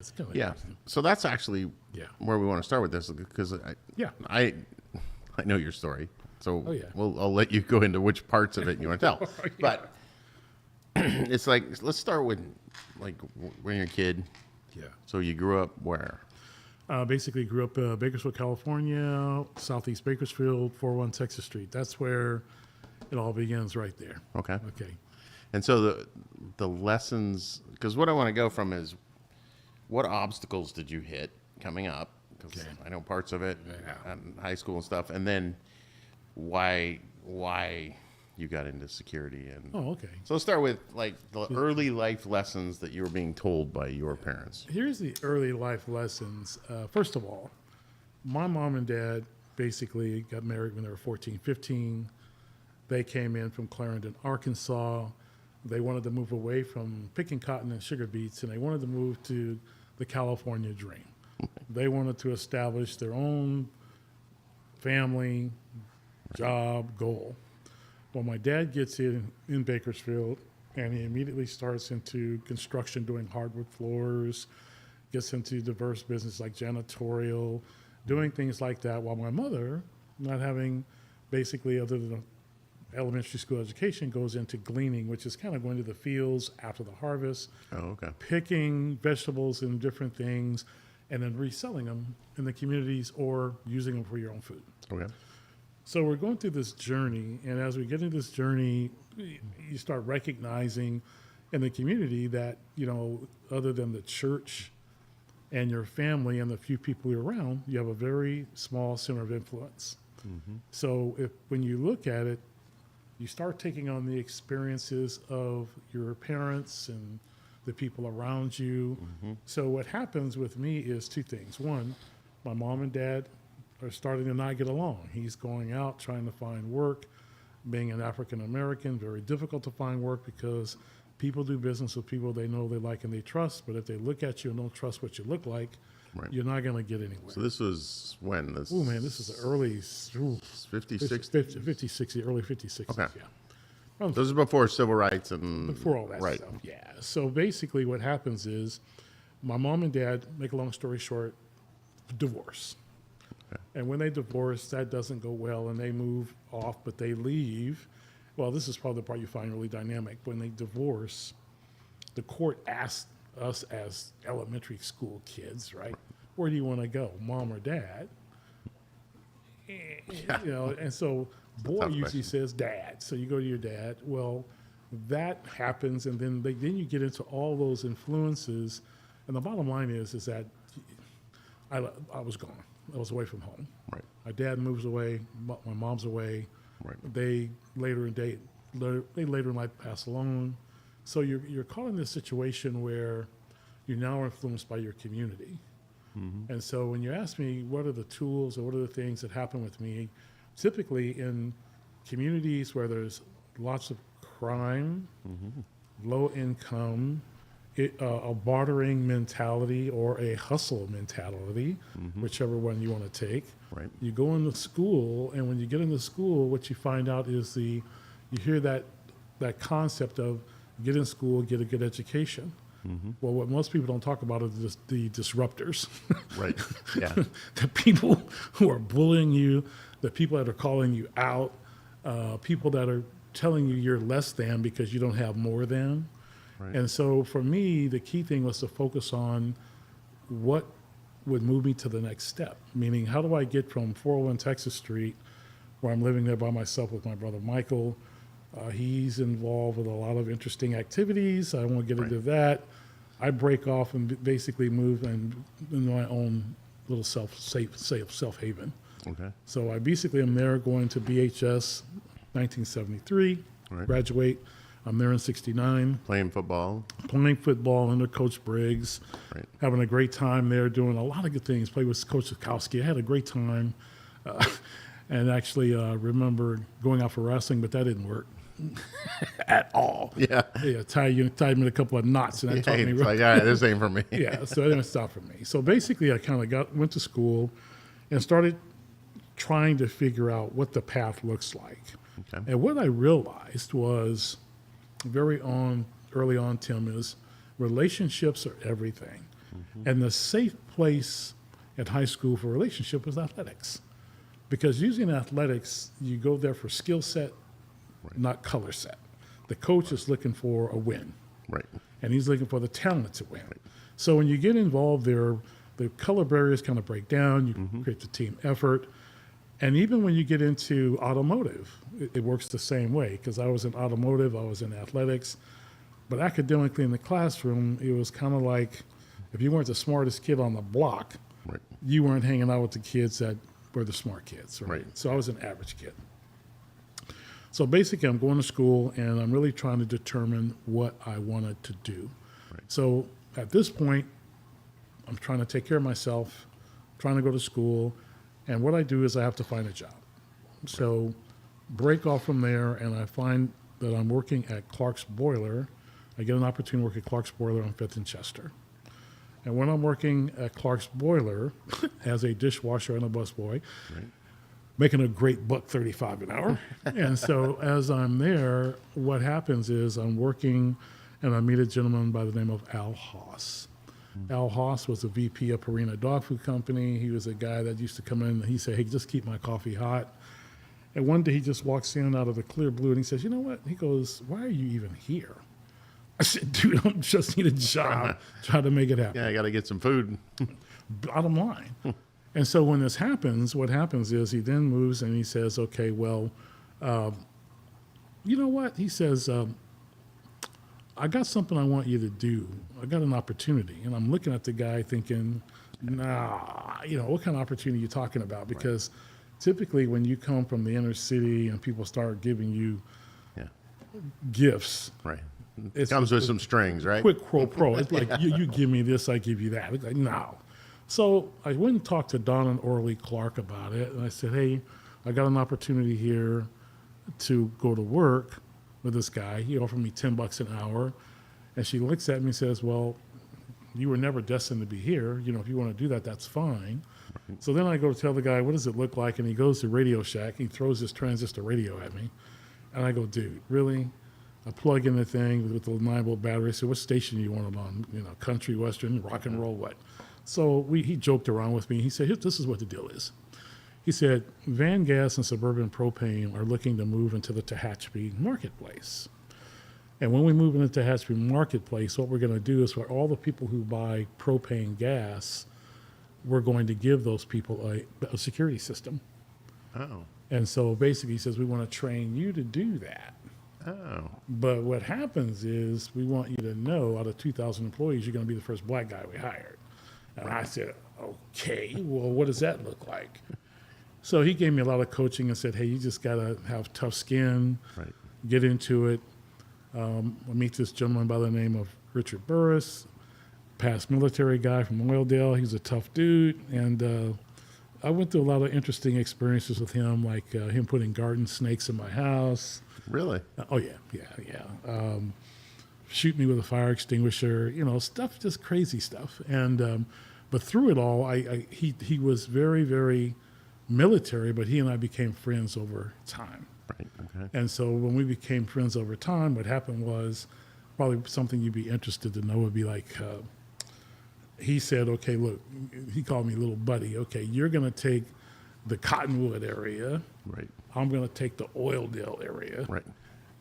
It's kind of Yeah. So that's actually Yeah. where we want to start with this because I know your story. So I'll let you go into which parts of it you want to tell. But it's like, let's start with like when you're a kid. Yeah. So you grew up where? Basically grew up Bakersfield, California, Southeast Bakersfield, 401 Texas Street. That's where it all begins right there. Okay. Okay. And so the lessons, because what I want to go from is what obstacles did you hit coming up? Because I know parts of it in high school and stuff. And then why you got into security. And so let's start with like the early life lessons that you were being told by your parents. Here's the early life lessons. First of all, my mom and dad basically got married when they were 14, 15. They came in from Clarendon, Arkansas. They wanted to move away from picking cotton and sugar beets, and they wanted to move to the California dream. They wanted to establish their own family, job, goal. Well, my dad gets in Bakersfield, and he immediately starts into construction, doing hardwood floors, gets into diverse business like janitorial, doing things like that, while my mother, not having basically other than elementary school education, goes into gleaning, which is kind of going to the fields after the harvest, picking vegetables and different things, and then reselling them in the communities or using them for your own food. Okay. So we're going through this journey, and as we get into this journey, you start recognizing in the community that, you know, other than the church and your family and the few people you're around, you have a very small center of influence. Mm-hmm. So when you look at it, you start taking on the experiences of your parents and the people around you. Mm-hmm. So what happens with me is two things. One, my mom and dad are starting to not get along. He's going out trying to find work. Being an African American, very difficult to find work because people do business with people they know, they like, and they trust. But if they look at you and don't trust what you look like, you're not going to get anywhere. So this was when? Oh, man, this is the early 50, 50, 60, early 50s, 60s, okay. This is before civil rights and... Before all that stuff, yeah. So basically what happens is my mom and dad, make a long story short, divorce. Okay. And when they divorce, that doesn't go well, and they move off, but they leave. Well, this is probably the part you find really dynamic. When they divorce, the court asked us as elementary school kids, right, where do you want to go, mom or dad? Yeah. You know, and so boy usually says dad. So you go to your dad. Well, that happens, and then you get into all those influences. And the bottom line is that I was gone. I was away from home. Right. My dad moves away. My mom's away. Right. They later in life pass along. So you're caught in this situation where you're now influenced by your community. Mm-hmm. And so when you ask me what are the tools or what are the things that happen with me, typically in communities where there's lots of crime, low income, a bartering mentality or a hustle mentality, whichever one you want to take. Right. You go into school, and when you get into school, what you find out is you hear that concept of get in school, get a good education. Mm-hmm. Well, what most people don't talk about is the disruptors. Right. Yeah. The people who are bullying you, the people that are calling you out, people that are telling you you're less than because you don't have more than. Right. And so for me, the key thing was to focus on what would move me to the next step, meaning how do I get from 401 Texas Street, where I'm living there by myself with my brother Michael. He's involved with a lot of interesting activities. I won't get into that. I break off and basically move in my own little self haven. Okay. So I basically am there going to BHS 1973, graduate. I'm there in 69. Playing football Under Coach Briggs. Right. Having a great time there, doing a lot of good things. Played with Coach Sikowski. I had a great time. And actually remember going out for wrestling, but that didn't work at all. Yeah. Yeah, tied me in a couple of knots, and that taught me. Like, all right, this ain't for me. Yeah, so it didn't stop for me. So basically, I kind of went to school and started trying to figure out what the path looks like. Okay. And what I realized was early on, Tim, is relationships are everything. And the safe place at high school for relationship was athletics. Because usually in athletics, you go there for skill set, not color set. The coach is looking for a win. Right. And he's looking for the talent to win. So when you get involved there, the color barriers kind of break down. You create the team effort. And even when you get into automotive, it works the same way. Because I was in automotive, I was in athletics. But academically in the classroom, it was kind of like if you weren't the smartest kid on the block, Right. you weren't hanging out with the kids that were the smart kids. Right? Right. So I was an average kid. So basically, I'm going to school, and I'm really trying to determine what I wanted to do. Right. So at this point, I'm trying to take care of myself, trying to go to school, and what I do is I have to find a job. So break off from there, and I find that I'm working at Clark's Boiler. I get an opportunity to work at Clark's Boiler on 5th and Chester. And when I'm working at Clark's Boiler as a dishwasher and a busboy, making a great $1.35 an hour. And so as I'm there, what happens is I'm working and I meet a gentleman by the name of Al Haas. Al Haas was a VP of Purina Dog Food Company. He was a guy that used to come in and he said, hey, just keep my coffee hot. And one day he just walks in out of the clear blue and he says, you know what? He goes, why are you even here? I said, dude, I just need a job. Try to make it happen. Yeah, I got to get some food. Bottom line. And so when this happens, what happens is he then moves and he says, okay, well, you know what? He says, I got something I want you to do. I got an opportunity. And I'm looking at the guy thinking, nah, what kind of opportunity are you talking about? Because typically when you come from the inner city and people start giving you gifts. Right. It comes with some strings, right? Quick pro. It's like, you give me this, I give you that. It's like, no. So I went and talked to Don and Orly Clark about it, and I said, hey, I got an opportunity here to go to work with this guy. He offered me $10 an hour, and she looks at me and says, well, you were never destined to be here. If you want to do that, that's fine. Right. So then I go to tell the guy, what does it look like? And he goes to Radio Shack. He throws this transistor radio at me, and I go, dude, really? I plug in the thing with the 9-volt battery. I said, what station do you want it on? Country, Western, rock and roll, what? So he joked around with me. He said, this is what the deal is. He said, Van Gas and Suburban Propane are looking to move into the Tehachapi marketplace. And when we move into the Tehachapi marketplace, what we're going to do is for all the people who buy propane gas, we're going to give those people a security system. Oh. And so basically he says, we want to train you to do that. Oh. But what happens is we want you to know out of 2,000 employees, you're going to be the first black guy we hired. And I said, okay, well, what does that look like? So he gave me a lot of coaching and said, hey, you just got to have tough skin, get into it. I meet this gentleman by the name of Richard Burris, past military guy from Oildale. He's a tough dude. And I went through a lot of interesting experiences with him, like him putting garden snakes in my house. Really? Oh, yeah. Shoot me with a fire extinguisher, stuff, just crazy stuff. And but through it all, he was very, very military, but he and I became friends over time. Right. Okay. And so when we became friends over time, what happened was probably something you'd be interested to know would be like, he said, okay, look, he called me little buddy. Okay, you're going to take the Cottonwood area. Right. I'm going to take the Oildale area. Right.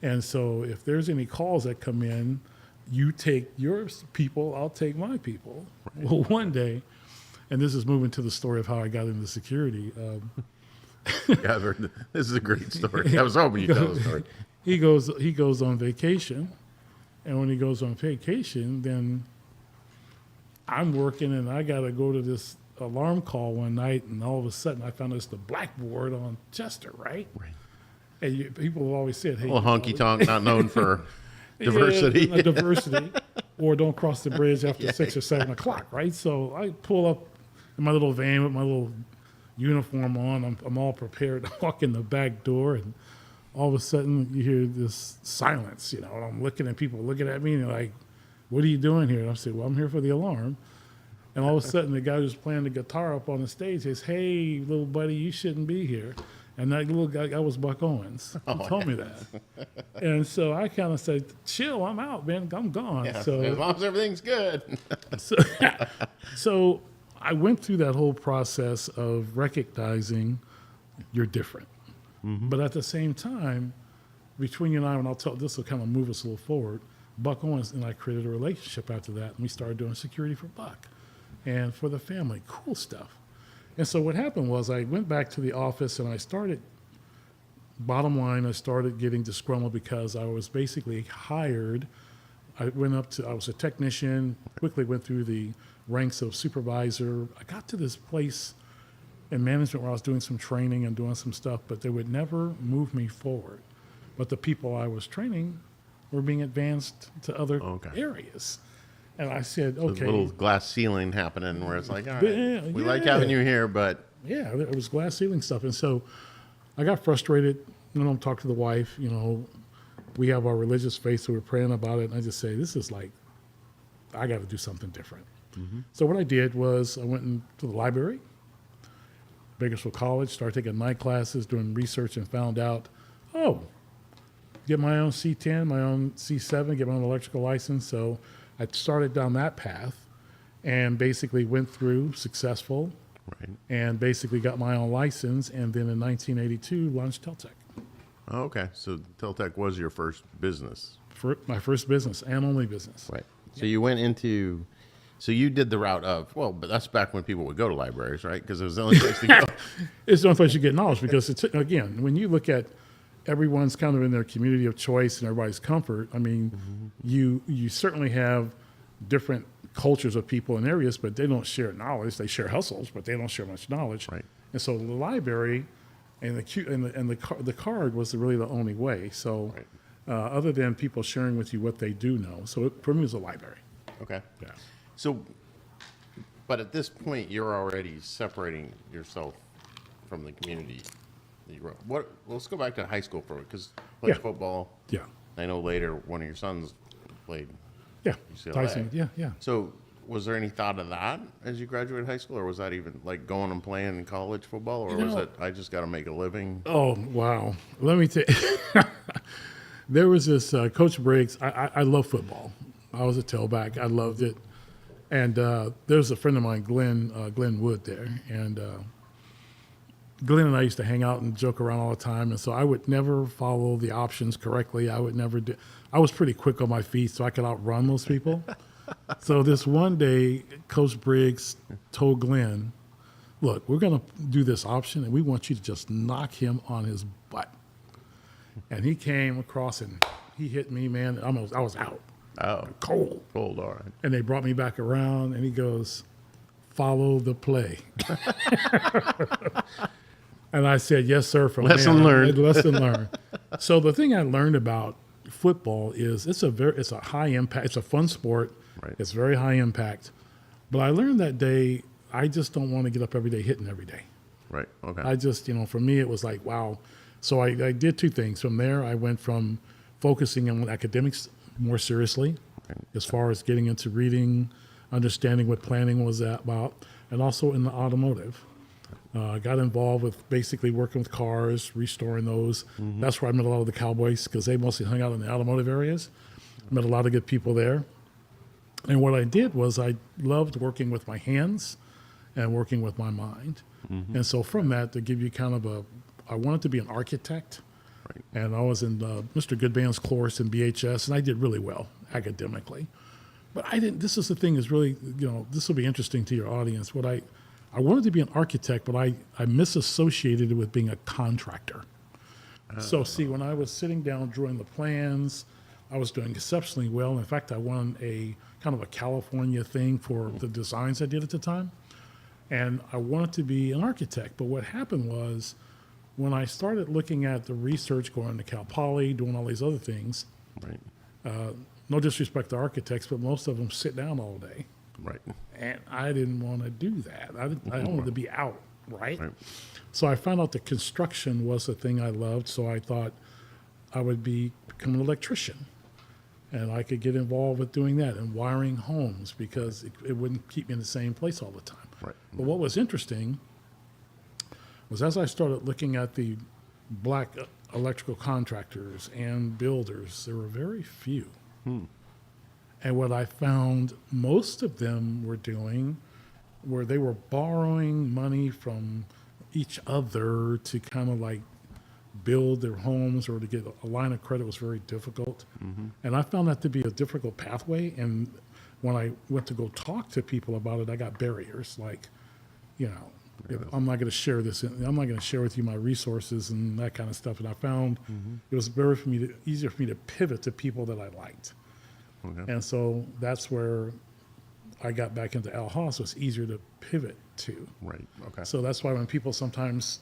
And so if there's any calls that come in, you take your people, I'll take my people. Right. Well, one day, and this is moving to the story of how I got into security. Yeah, I've heard this is a great story. I was hoping you'd tell the story. He goes on vacation, and when he goes on vacation, then I'm working, and I got to go to this alarm call one night, and all of a sudden I found it's the blackboard on Chester, right? Right. And people have always said, hey, a little honky tonk, not known for diversity. Yeah, diversity, or don't cross the bridge after 6 or 7 o'clock, right? So I pull up in my little van with my little uniform on. I'm all prepared to walk in the back door, and all of a sudden you hear this silence, and I'm looking at people looking at me, and they're like, what are you doing here? And I said, well, I'm here for the alarm. And all of a sudden the guy who's playing the guitar up on the stage says, hey, little buddy, you shouldn't be here. And that little guy was Buck Owens. He told me that. And so I kind of said, chill, I'm out, man. I'm gone. Yeah, So, as long as everything's good. so, so I went through that whole process of recognizing you're different. But at the same time, between you and I, and I'll tell this will kind of move us a little forward, Buck Owens and I created a relationship after that, and we started doing security for Buck and for the family. Cool stuff. And so what happened was I went back to the office and I started, bottom line, I started getting disgruntled because I was basically hired. I was a technician, quickly went through the ranks of supervisor. I got to this place in management where I was doing some training and doing some stuff, but they would never move me forward. But the people I was training were being advanced to other areas. And I said, There's okay. a little glass ceiling happening where it's like, all right, Yeah, we like having you here, but yeah, it was glass ceiling stuff. And so I got frustrated. I'm talking to the wife, we have our religious faith, so we're praying about it. And I just say, this is like, I got to do something different. So what I did was I went to the library, Bakersfield College, started taking night classes, doing research, and found out, get my own C10, my own C7, get my own electrical license. So I started down that path and basically went through successful and basically got my own license. And then in 1982, launched Tel-Tec. Oh, okay. So Tel-Tec was your first business. My first business and only business. Right. So you went into, so you did the route of, but that's back when people would go to libraries, right? Because it was the only place to go. It's the only place you get knowledge because, again, when you look at everyone's kind of in their community of choice and everybody's comfort, I mean, you certainly have different cultures of people in areas, but they don't share knowledge. They share hustles, but they don't share much knowledge. Right. And so the library and the card was really the only way. So other than people sharing with you what they do know. So for me, it was a library. Okay. Yeah. So, but at this point, you're already separating yourself from the community that you grew up. Let's go back to high school for it, because played football. Yeah. I know later one of your sons played UCLA. Tyson. Yeah. So was there any thought of that as you graduated high school, or was that even like going and playing college football, or was it, I just got to make a living? Oh, wow. Let me tell you. There was this Coach Briggs. I love football. I was a tailback. I loved it. And there's a friend of mine, Glenn Wood there. And Glenn and I used to hang out and joke around all the time. And so I would never follow the options correctly. I was pretty quick on my feet, so I could outrun those people. So this one day, Coach Briggs told Glenn, look, we're going to do this option, and we want you to just knock him on his butt. And he came across, and he hit me, man. I was out. Oh. Cold, all right. And they brought me back around, and he goes, follow the play. And I said, yes, sir. Lesson learned. Lesson learned. So the thing I learned about football is it's a high impact. It's a fun sport. Right. It's very high impact. But I learned that day, I just don't want to get up every day hitting every day. Right. Okay. I just, for me, it was like, wow. So I did two things. From there, I went from focusing on academics more seriously, as far as getting into reading, understanding what planning was about, and also in the automotive. I got involved with basically working with cars, restoring those. That's where I met a lot of the cowboys, because they mostly hung out in the automotive areas. Met a lot of good people there. And what I did was I loved working with my hands and working with my mind. And so from that, to give you kind of I wanted to be an architect. Right. And I was in Mr. Goodman's course in BHS, and I did really well academically. But this is the thing is really, this will be interesting to your audience. I wanted to be an architect, but I misassociated it with being a contractor. So see, when I was sitting down drawing the plans, I was doing exceptionally well. In fact, I won a kind of a California thing for the designs I did at the time. And I wanted to be an architect. But what happened was, when I started looking at the research, going to Cal Poly, doing all these other things, no disrespect to architects, but most of them sit down all day. Right. And I didn't want to do that. I wanted to be out, right? So I found out that construction was the thing I loved, so I thought I would become an electrician. And I could get involved with doing that and wiring homes, because it wouldn't keep me in the same place all the time. Right. But what was interesting, was as I started looking at the black electrical contractors and builders, there were very few. And what I found most of them were doing were they were borrowing money from each other to kind of like build their homes, or to get a line of credit was very difficult. And I found that to be a difficult pathway. And when I went to go talk to people about it, I got barriers like, you know, I'm not going to share this. I'm not going to share with you my resources and that kind of stuff. And I found it was easier for me to pivot to people that I liked. Okay. And so that's where I got back into Al Haas. So it's easier to pivot to. Right. Okay. So that's why when people sometimes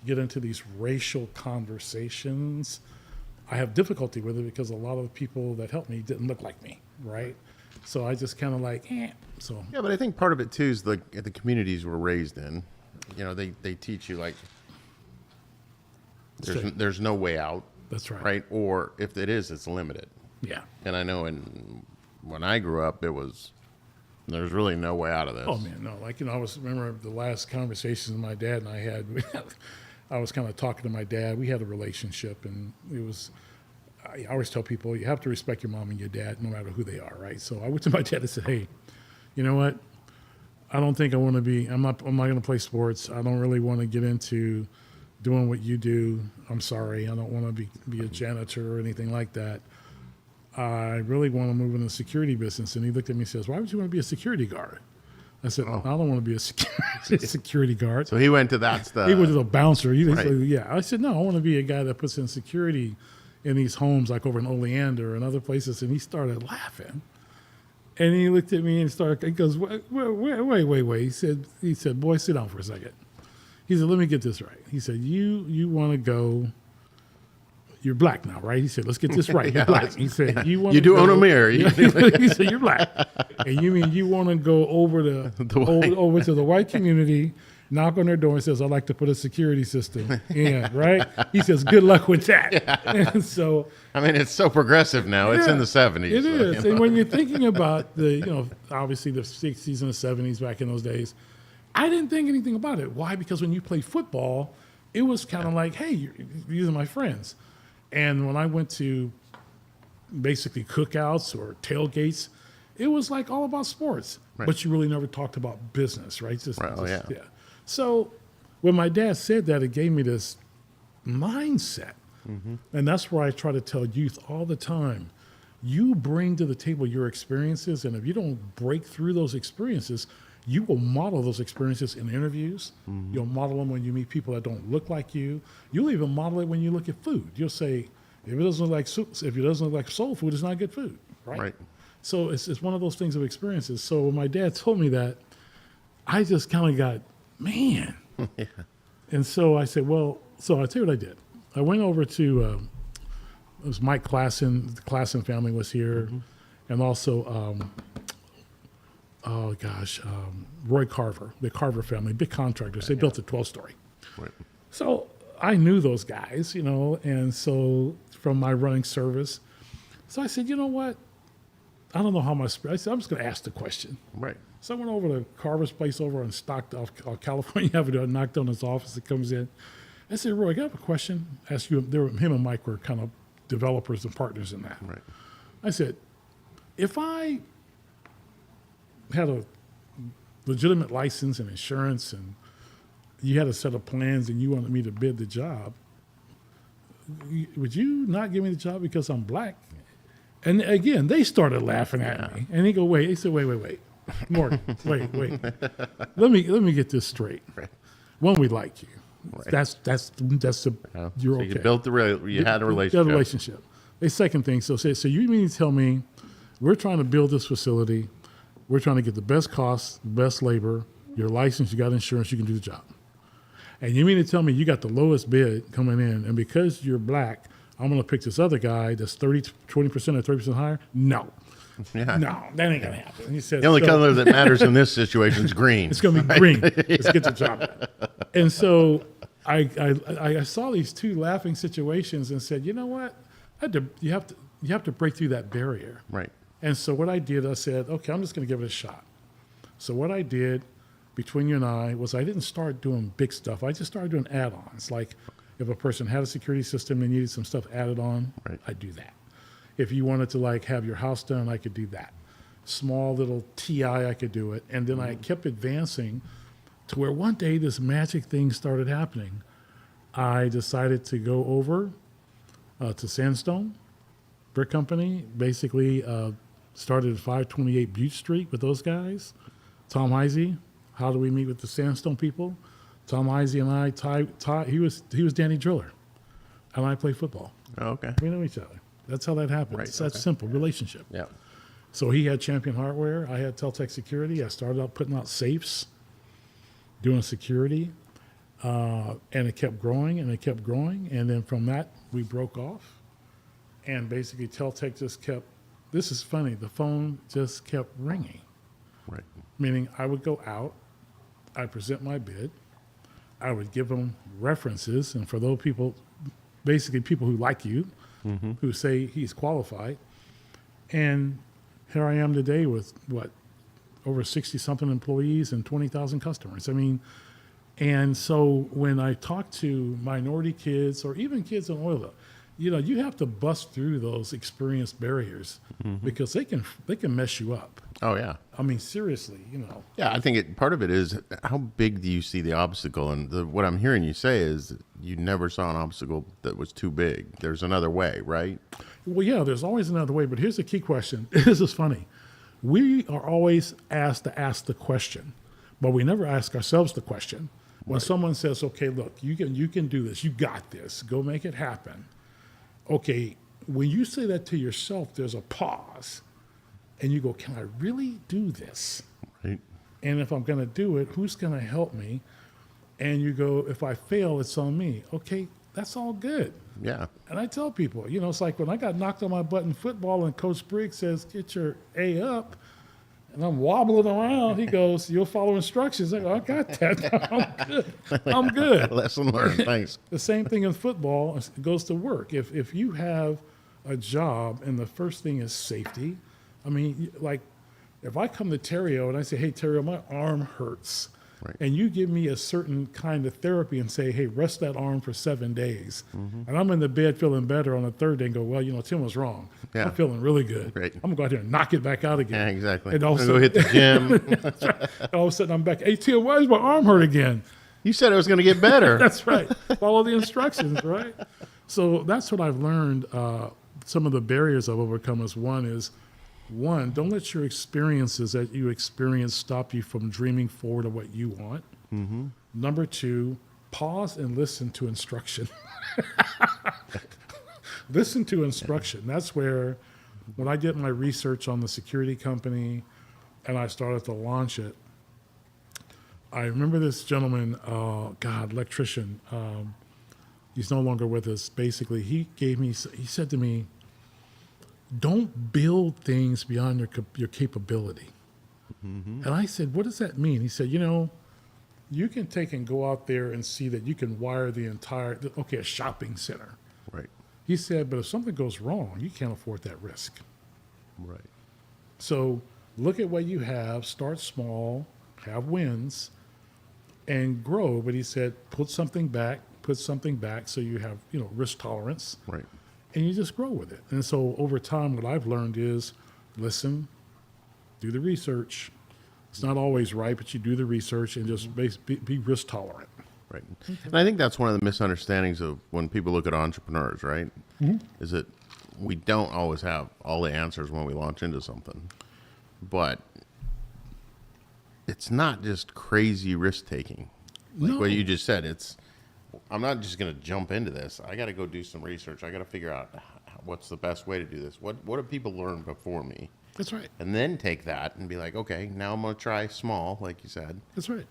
get into these racial conversations, I have difficulty with it because a lot of the people that helped me didn't look like me, right? So I just kind of like, So Yeah, but I think part of it too is the communities we're raised in. You know, they teach you like there's no way out. That's right. Right? Or if it is, it's limited. Yeah. And I know when I grew up, there's really no way out of this. Oh man, no. Like, you know, remember the last conversations my dad and I had. I was kind of talking to my dad. We had a relationship, and it was. I always tell people you have to respect your mom and your dad, no matter who they are, right? So I went to my dad and said, "Hey, you know what? I don't think I want to be. I'm not going to play sports. I don't really want to get into doing what you do. I'm sorry. I don't want to be a janitor or anything like that. I really want to move into the security business." And he looked at me and says, "Why would you want to be a security guard?" I said, "I don't want to be a security guard." So he went to He went to the bouncer. He Right. said, "Yeah." I said, "No, I want to be a guy that puts in security in these homes, like over in Oleander and other places." And he started laughing. And he looked at me and he goes, wait. He said, "Boy, sit down for a second." He said, "Let me get this right." He said, you want to go, you're black now, right? He said, "Let's get this right. You're black." He said, You do own a mirror. He said, "You're black. And you mean you want to go over over to the white community, knock on their door and says, 'I'd like to put a security system in,' right?" He says, "Good luck with that." And so, I mean, it's so progressive now. It's in the 70s. it so, is. you And know. when you're thinking about obviously the 60s and the 70s back in those days, I didn't think anything about it. Why? Because when you played football, it was kind of like, hey, these are my friends. And when I went to basically cookouts or tailgates, it was like all about sports. Right. But you really never talked about business, right? Right. Oh, yeah. So when my dad said that, it gave me this mindset. And that's where I try to tell youth all the time, you bring to the table your experiences, and if you don't break through those experiences, you will model those experiences in interviews. You'll model them when you meet people that don't look like you. You'll even model it when you look at food. You'll say, if it doesn't look like soul food, it's not good food, right? Right. So it's one of those things of experiences. So when my dad told me that, I just kind of got, man. Yeah. And so I said, well, so I'll tell you what I did. I went over to, it was Mike Klassen. The Klassen family was here. And also, Roy Carver, the Carver family, big contractors. They built a 12-story. Right. So I knew those guys, and so from my running service. So I said, you know what? I don't know how much. I said, I'm just going to ask the question. Right. So I went over to Carver's place over on California Avenue. I knocked on his office. He comes in. I said, "Roy, I have a question." Ask you. Him and Mike were kind of developers and partners in that. Right. I said, if I had a legitimate license and insurance, and you had a set of plans, and you wanted me to bid the job, would you not give me the job because I'm black? And again, they started laughing at me. And he said, wait. Morgan, wait. Let me get this straight. Right. One, we like you. Right. That's you're So okay. you had a relationship. You had a relationship. The second thing, so you mean to tell me we're trying to build this facility, we're trying to get the best cost, best labor, your license, you got insurance, you can do the job. And you mean to tell me you got the lowest bid coming in, and because you're black, I'm going to pick this other guy that's 20% or 30% higher? No. Yeah. No, that ain't going to happen. He said, The only color that matters in this situation is green. it's going to be green. Let's get the job done. And so I saw these two laughing situations and said, you know what? You have to break through that barrier. Right. And so what I did, I said, okay, I'm just going to give it a shot. So what I did, between you and I was I didn't start doing big stuff. I just started doing add-ons. Like if a person had a security system and needed some stuff added on, Right. I'd do that. If you wanted to like have your house done, I could do that. Small little TI, I could do it. And then I kept advancing to where one day this magic thing started happening. I decided to go over to Sandstone Brick Company, basically started at 528 Butte Street with those guys. Tom Heisey, how do we meet with the Sandstone people? Tom Heisey and I, he was Danny Driller, and I play football. Oh, okay. We know each other. That's how that happens. Right, It's that okay. simple, relationship. Yeah. So he had Champion Hardware. I had Tel-Tec Security. I started out putting out safes, doing security, and it kept growing and it kept growing. And then from that, we broke off. And basically, Tel-Tec just kept, this is funny, the phone just kept ringing. Right. Meaning I would go out, I'd present my bid, I would give them references. And for those people, basically people who like you, who say he's qualified. And here I am today with what, over 60-something employees and 20,000 customers. I mean, and so when I talk to minority kids or even kids in oil, you know, you have to bust through those experience barriers because they can mess you up. Oh, yeah. I mean, seriously, you know. Yeah, I think part of it is how big do you see the obstacle? And what I'm hearing you say is you never saw an obstacle that was too big. There's another way, right? Well, yeah, there's always another way, but here's the key question. This is funny. We are always asked to ask the question, but we never ask ourselves the question. When someone says, okay, look, you can do this, you got this, go make it happen. Okay, when you say that to yourself, there's a pause, and you go, can I really do this? Right. And if I'm going to do it, who's going to help me? And you go, if I fail, it's on me. Okay, that's all good. Yeah. And I tell people, you know, it's like when I got knocked on my butt in football and Coach Briggs says, get your A up, and I'm wobbling around, he goes, you'll follow instructions. I go, I got that. I'm good. I'm good. Lesson learned. Thanks. The same thing in football it goes to work. If you have a job and the first thing is safety, I mean, like if I come to Terrio and I say, hey, Terrio, my arm hurts. Right. And you give me a certain kind of therapy and say, hey, rest that arm for 7 days. And I'm in the bed feeling better on the third day and go, well, you know, Tim was wrong. Yeah. I'm feeling really good. Right. I'm going to go out here and knock it back out again. Yeah, exactly. And all of a Go hit the gym. And all of a sudden I'm back. Hey, Tim, why does my arm hurt again? You said it was going to get better. That's right. Follow the instructions, right? So that's what I've learned. Some of the barriers I've overcome is one, don't let your experiences that you experience stop you from dreaming forward of what you want. Number two, pause and listen to instruction. Listen to instruction. That's where, when I did my research on the security company and I started to launch it, I remember this gentleman, electrician, he's no longer with us. Basically, he said to me, don't build things beyond your capability. And I said, what does that mean? He said, you know, you can take and go out there and see that you can wire the entire, a shopping center. Right. He said, but if something goes wrong, you can't afford that risk. Right. So look at what you have, start small, have wins, and grow. But he said, put something back so you have, you know, risk tolerance. Right. And you just grow with it. And so over time, what I've learned is listen, do the research. It's not always right, but you do the research and just be risk tolerant. Right. And I think that's one of the misunderstandings of when people look at entrepreneurs, right? Is that we don't always have all the answers when we launch into something. But it's not just crazy risk taking. Like what you just said, I'm not just going to jump into this. I got to go do some research. I got to figure out what's the best way to do this. What have people learned before me? That's right. And then take that and be like, okay, now I'm going to try small, like you said. That's right.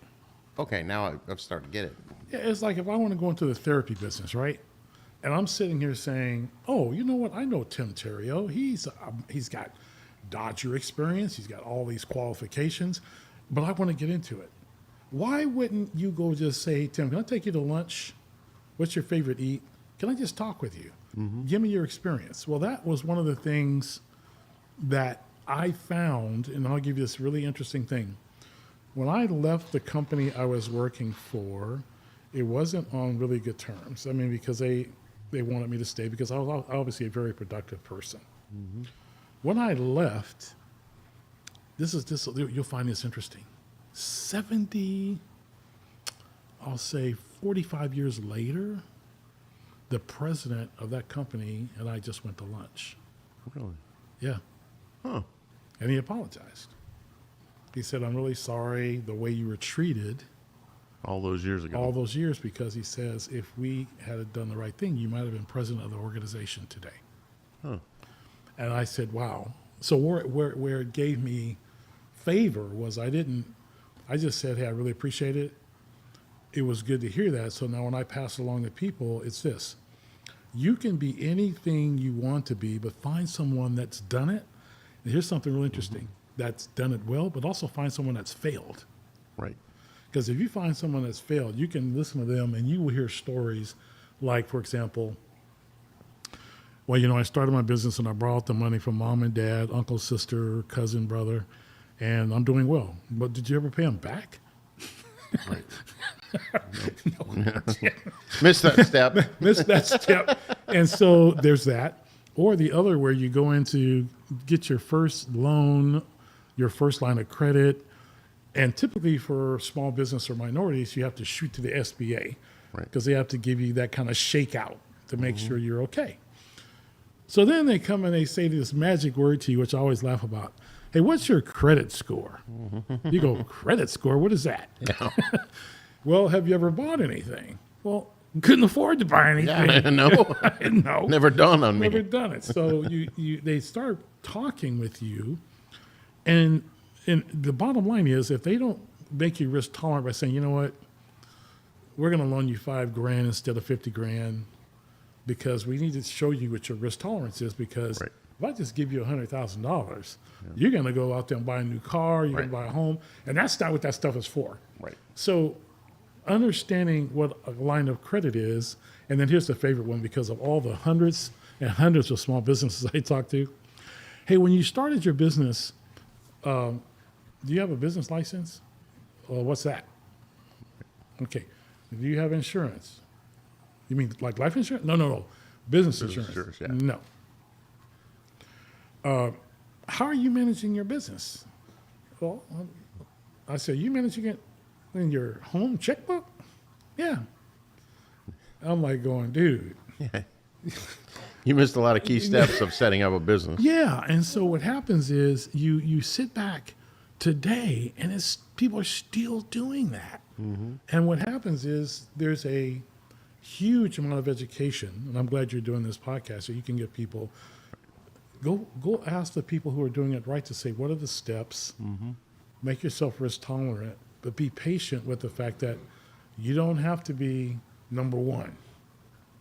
Okay, now I've started to get it. Yeah, it's like if I want to go into the therapy business, right? And I'm sitting here saying, oh, you know what? I know Tim Terrio. He's got Dodger experience. He's got all these qualifications, but I want to get into it. Why wouldn't you go just say, Tim, can I take you to lunch? What's your favorite eat? Can I just talk with you? Give me your experience. Well, that was one of the things that I found, and I'll give you this really interesting thing. When I left the company I was working for, it wasn't on really good terms. I mean, because they wanted me to stay because I was obviously a very productive person. When I left, you'll find this interesting. 45 years later, the president of that company and I just went to lunch. Really? Yeah. Huh. And he apologized. He said, I'm really sorry the way you were treated All those years ago. all those years, because he says, if we had done the right thing, you might have been president of the organization today. Huh. And I said, wow. So where it gave me favor was I just said, hey, I really appreciate it. It was good to hear that. So now when I pass along to people, it's this. You can be anything you want to be, but find someone that's done it. And here's something really interesting. That's done it well, but also find someone that's failed. Right. Because if you find someone that's failed, you can listen to them and you will hear stories like, for example, well, I started my business and I borrowed the money from mom and dad, uncle, sister, cousin, brother, and I'm doing well. But did you ever pay them back? Right. Missed that step. Missed that step. And so there's that. Or the other where you go in to get your first loan, your first line of credit. And typically for small business or minorities, you have to shoot to the SBA because they have to give you that kind of shakeout to make sure you're okay. So then they come and they say this magic word to you, which I always laugh about. Hey, what's your credit score? You go, credit score? What is that? Yeah. Well, have you ever bought anything? Well, couldn't afford to buy anything. Yeah, no. No. Never dawned on me. Never done it. So they start talking with you, and the bottom line is if they don't make you risk tolerant by saying, you know what, we're going to loan you $5,000 instead of $50,000 because we need to show you what your risk tolerance is. Because if I just give you $100,000, you're going to go out there and buy a new car, you're going to buy a home, and that's not what that stuff is for. Right. So understanding what a line of credit is, and then here's the favorite one because of all the hundreds and hundreds of small businesses I talk to. Hey, when you started your business, do you have a business license? Well, what's that? Okay. Do you have insurance? You mean like life insurance? No. Business insurance. Yeah. No. How are you managing your business? Well, I said, you managing it in your home checkbook? Yeah. I'm like going, dude. Yeah. You missed a lot of key steps of setting up a business. Yeah. And so what happens is you sit back today and people are still doing that. Mm-hmm. And what happens is there's a huge amount of education, and I'm glad you're doing this podcast so you can get people, go ask the people who are doing it right to say, what are the steps? Mm-hmm. Make yourself risk tolerant, but be patient with the fact that you don't have to be number one.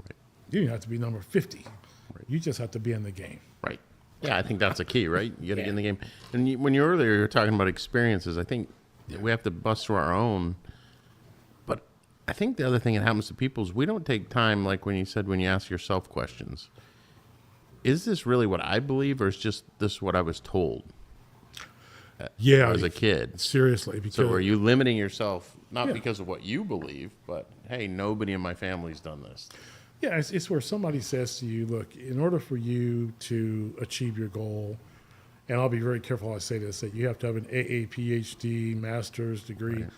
Right. You don't have to be number 50. Right. You just have to be in the game. Right. Yeah, I think that's a key, right? You got to get in the game. And when you were talking about experiences, I think we have to bust through our own. But I think the other thing that happens to people is we don't take time, like when you said, when you ask yourself questions. Is this really what I believe, or is just this what I was told? As a kid. Seriously. Because so are you limiting yourself, not because of what you believe, but, hey, nobody in my family's done this? Yeah, it's where somebody says to you, look, in order for you to achieve your goal, and I'll be very careful how I say this, that you have to have an AA, PhD, master's degree. Right.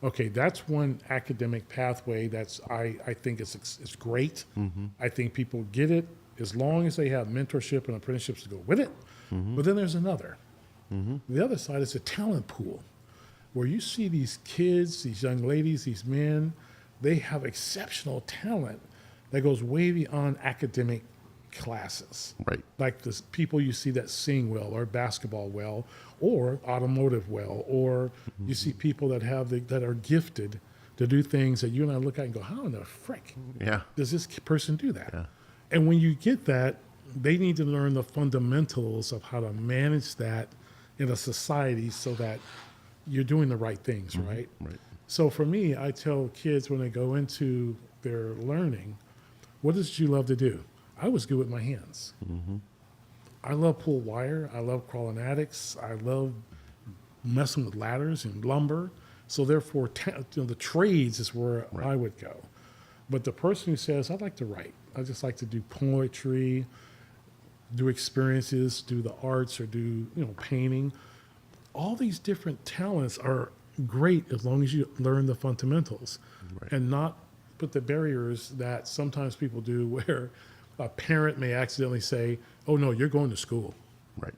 Okay, that's one academic pathway that's, I think it's great. Mm-hmm. I think people get it as long as they have mentorship and apprenticeships to go with it. Mm-hmm. But then there's another. Mm-hmm. The other side is a talent pool where you see these kids, these young ladies, these men, they have exceptional talent that goes way beyond academic classes. Right. Like the people you see that sing well or basketball well or automotive well, or you see people that that are gifted to do things that you and I look at and go, how in the frick does this person do that? Yeah. And when you get that, they need to learn the fundamentals of how to manage that in a society so that you're doing the right things, right? Right. So for me, I tell kids when they go into their learning, what did you love to do? I was good with my hands. Mm-hmm. I love pull wire. I love crawling attics. I love messing with ladders and lumber. So therefore, the trades is where I would go. But the person who says, I'd like to write, I just like to do poetry, do experiences, do the arts, or do, painting. All these different talents are great as long as you learn the fundamentals and not put the barriers that sometimes people do where a parent may accidentally say, oh, no, you're going to school. Right.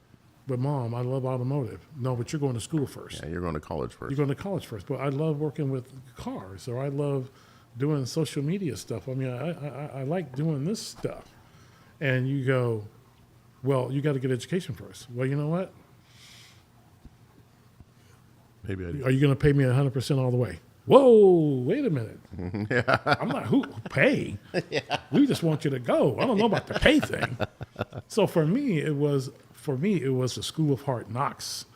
But mom, I love automotive. No, but you're going to school first. Yeah, you're going to college first. You're going to college first. But I love working with cars, or I love doing social media stuff. I mean, I like doing this stuff. And you go, well, you got to get education first. Well, you know what? Maybe I do. Are you going to pay me 100% all the way? Whoa, wait a minute. I'm not who pay. We just want you to go. I don't know about the pay thing. So for me, it was the school of hard knocks.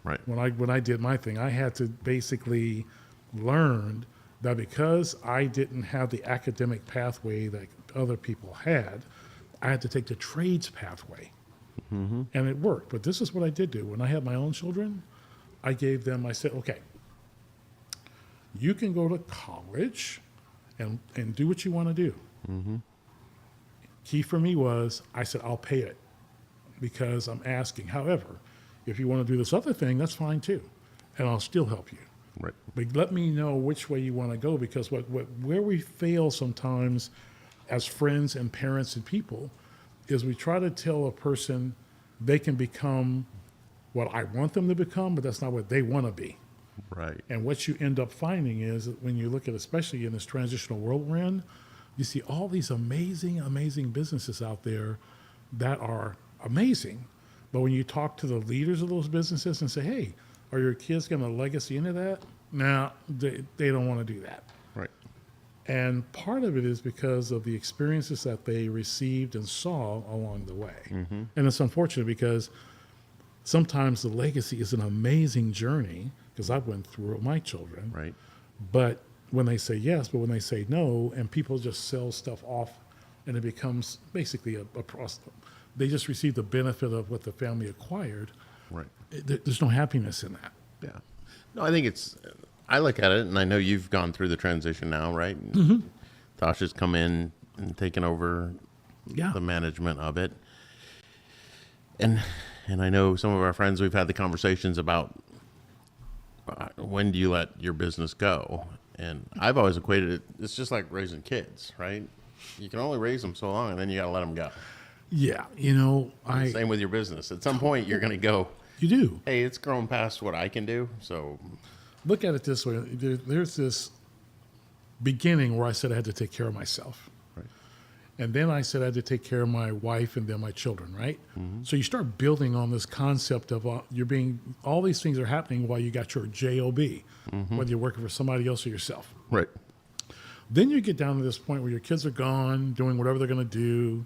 Right. When I did my thing, I had to basically learn that because I didn't have the academic pathway that other people had, I had to take the trades pathway. And it worked. But this is what I did do. When I had my own children, I said, okay, you can go to college and do what you want to do. Key for me was, I said, I'll pay it because I'm asking. However, if you want to do this other thing, that's fine too. And I'll still help you. Right. But let me know which way you want to go, because where we fail sometimes as friends and parents and people is we try to tell a person they can become what I want them to become, but that's not what they want to be. Right. And what you end up finding is that when you look at, especially in this transitional world we're in, you see all these amazing, amazing businesses out there that are amazing. But when you talk to the leaders of those businesses and say, hey, are your kids going to legacy into that? No, they don't want to do that. Right. And part of it is because of the experiences that they received and saw along the way. And it's unfortunate because sometimes the legacy is an amazing journey, because I've went through it with my children. Right. But when they say yes, but when they say no, and people just sell stuff off, and it becomes basically a process. They just receive the benefit of what the family acquired. Right. There's no happiness in that. Yeah. No, I think I look at it, and I know you've gone through the transition now, right? Tasha's come in and taken over the management of it. And I know some of our friends, we've had the conversations about when do you let your business go? And I've always equated it, it's just like raising kids, right? You can only raise them so long, and then you got to let them go. Yeah, Same with your business. At some point, you're going to go, you do. hey, it's grown past what I can do, so. Look at it this way. There's this beginning where I said I had to take care of myself. Right. And then I said I had to take care of my wife and then my children, right? So you start building on this concept of all these things are happening while you got your job, whether you're working for somebody else or yourself. Right. Then you get down to this point where your kids are gone, doing whatever they're going to do.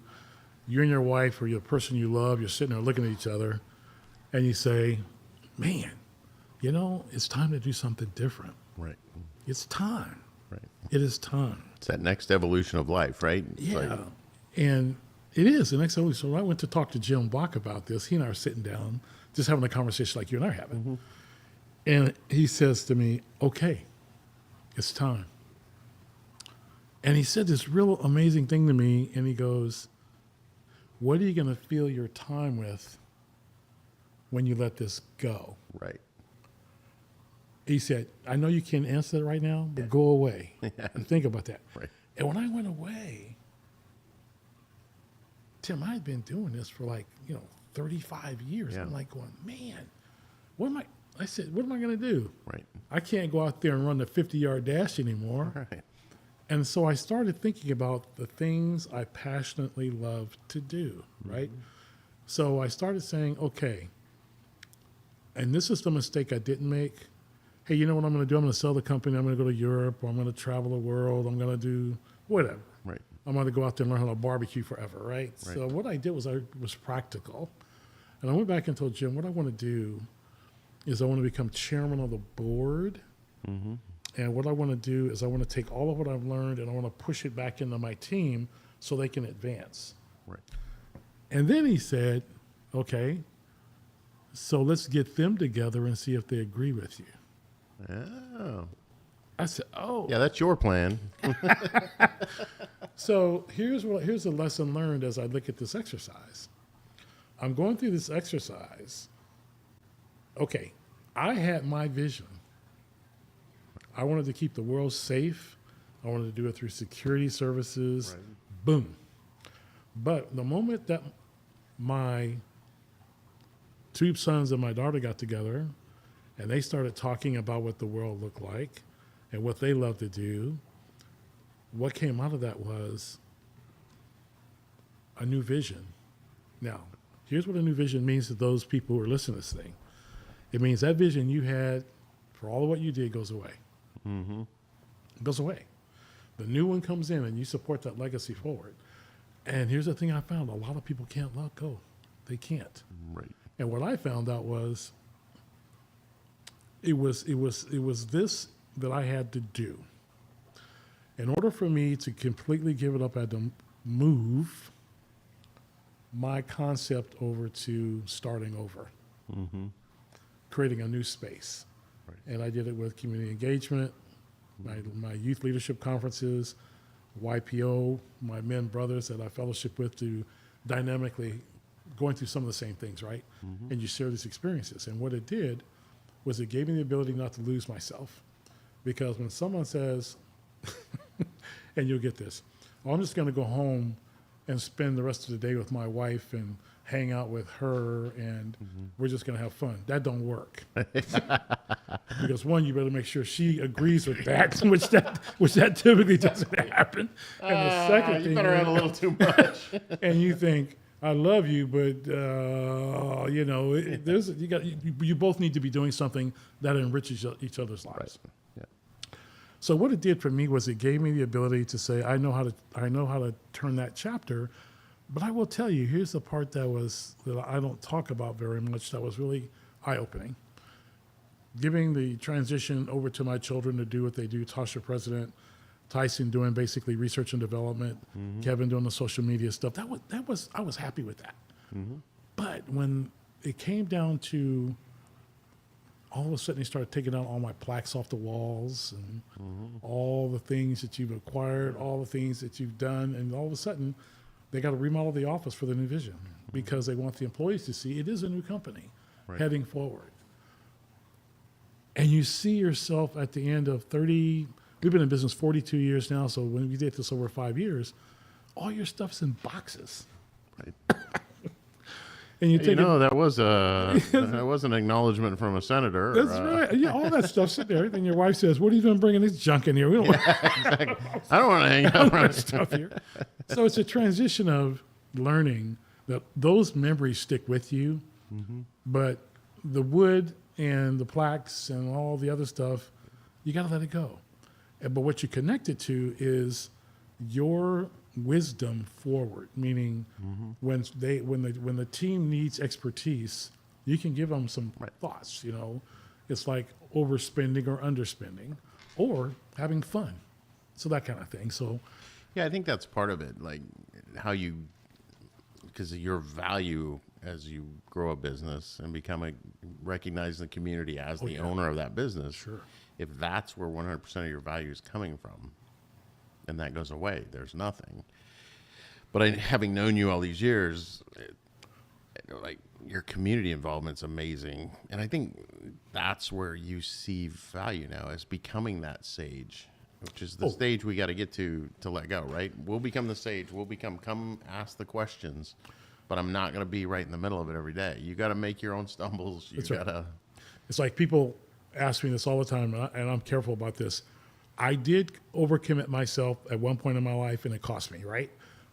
You and your wife or your person you love, you're sitting there looking at each other, and you say, man, it's time to do something different. Right. It's time. Right. It is time. It's that next evolution of life, right? It's Yeah. And it is the next evolution. So when I went to talk to Jim Block about this, he and I are sitting down, just having a conversation like you and I are having. And he says to me, okay, it's time. And he said this real amazing thing to me, and he goes, what are you going to fill your time with when you let this go? Right. He said, I know you can't answer that right now, but go away and think about that. Right. And when I went away, Tim, I had been doing this for 35 years. Yeah. I'm like going, man, I said, what am I going to do? Right. I can't go out there and run the 50-yard dash anymore. Right. And so I started thinking about the things I passionately love to do, right? So I started saying, okay, and this is the mistake I didn't make. Hey, you know what I'm going to do? I'm going to sell the company. I'm going to go to Europe, or I'm going to travel the world. I'm going to do whatever. Right. I'm going to go out there and learn how to barbecue forever, right? Right. So what I did was I was practical. And I went back and told Jim, what I want to do is I want to become chairman of the board. And what I want to do is I want to take all of what I've learned and I want to push it back into my team so they can advance. Right. And then he said, okay, so let's get them together and see if they agree with you. Oh. I said, oh. Yeah, that's your plan. So here's a lesson learned as I look at this exercise. I'm going through this exercise. Okay, I had my vision. I wanted to keep the world safe. I wanted to do it through security services. Right. Boom. But the moment that my two sons and my daughter got together and they started talking about what the world looked like and what they love to do, what came out of that was a new vision. Now, here's what a new vision means to those people who are listening to this thing. It means that vision you had for all of what you did goes away. Mm-hmm. It goes away. The new one comes in and you support that legacy forward. And here's the thing I found. A lot of people can't let go. They can't. Right. And what I found out was it was this that I had to do. In order for me to completely give it up, I had to move my concept over to starting over, Mm-hmm. creating a new space. Right. And I did it with community engagement, my youth leadership conferences, YPO, my men brothers that I fellowship with, to dynamically going through some of the same things, right? Mm-hmm. And you share these experiences. And what it did was it gave me the ability not to lose myself. Because when someone says, and you'll get this, oh, I'm just going to go home and spend the rest of the day with my wife and hang out with her and we're just going to have fun. That don't work. Because one, you better make sure she agrees with that, which that typically doesn't happen. And the second thing, You've been around a little too much. and you think, I love you, but you both need to be doing something that enriches each other's lives. Right. Yeah. So what it did for me was it gave me the ability to say, I know how to turn that chapter. But I will tell you, here's the part that I don't talk about very much that was really eye-opening. Giving the transition over to my children to do what they do, Tasha president, Tyson doing basically research and development, Kevin doing the social media stuff. I was happy with that. Mm-hmm. But when it came down to all of a sudden, they started taking down all my plaques off the walls and all the things that you've acquired, all the things that you've done, and all of a sudden, they got to remodel the office for the new vision because they want the employees to see it is a new company heading forward. And you see yourself at the end of 30, we've been in business 42 years now, so when we did this over 5 years, all your stuff's in boxes. Right. And that was an acknowledgement from a senator. That's right. Yeah, all that stuff's in there. Then your wife says, "What are you doing bringing this junk in here? We don't want Exactly. I don't want to hang out around stuff here." So it's a transition of learning that those memories stick with you, but the wood and the plaques and all the other stuff, you got to let it go. But what you connect it to is your wisdom forward, meaning when the team needs expertise, you can give them some thoughts. It's like overspending or underspending, or having fun, so that kind of thing. So, yeah, I think that's part of it, like how because of your value as you grow a business and recognize the community as the owner of that business. Sure. If that's where 100% of your value is coming from, and that goes away, there's nothing. But having known you all these years, like your community involvement's amazing, and I think that's where you see value now, as becoming that sage, which is the stage we got to get to let go. Right? We'll become the sage. We'll come ask the questions, but I'm not going to be right in the middle of it every day. You got to make your own stumbles. You got to. It's like people ask me this all the time, and I'm careful about this. I did overcommit myself at one point in my life, and it cost me, right?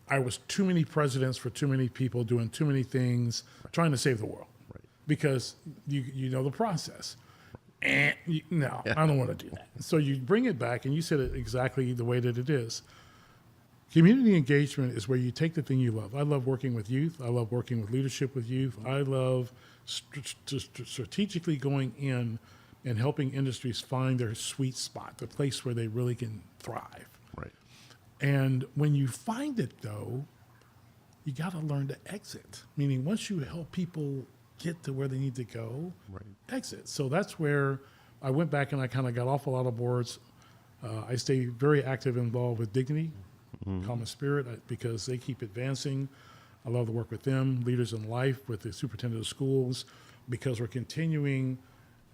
I was too many presidents for too many people, doing too many things, trying to save the world. Right. Because you know the process. I don't want to do that. So you bring it back, and you said it exactly the way that it is. Community engagement is where you take the thing you love. I love working with youth. I love working with leadership with youth. I love strategically going in and helping industries find their sweet spot, the place where they really can thrive. Right. And when you find it, though, you got to learn to exit. Meaning, once you help people get to where they need to go, exit. So that's where I went back and I kind of got off a lot of boards. I stay very active involved with Dignity, Common Spirit, because they keep advancing. I love to work with them, Leaders in Life, with the superintendent of schools, because we're continuing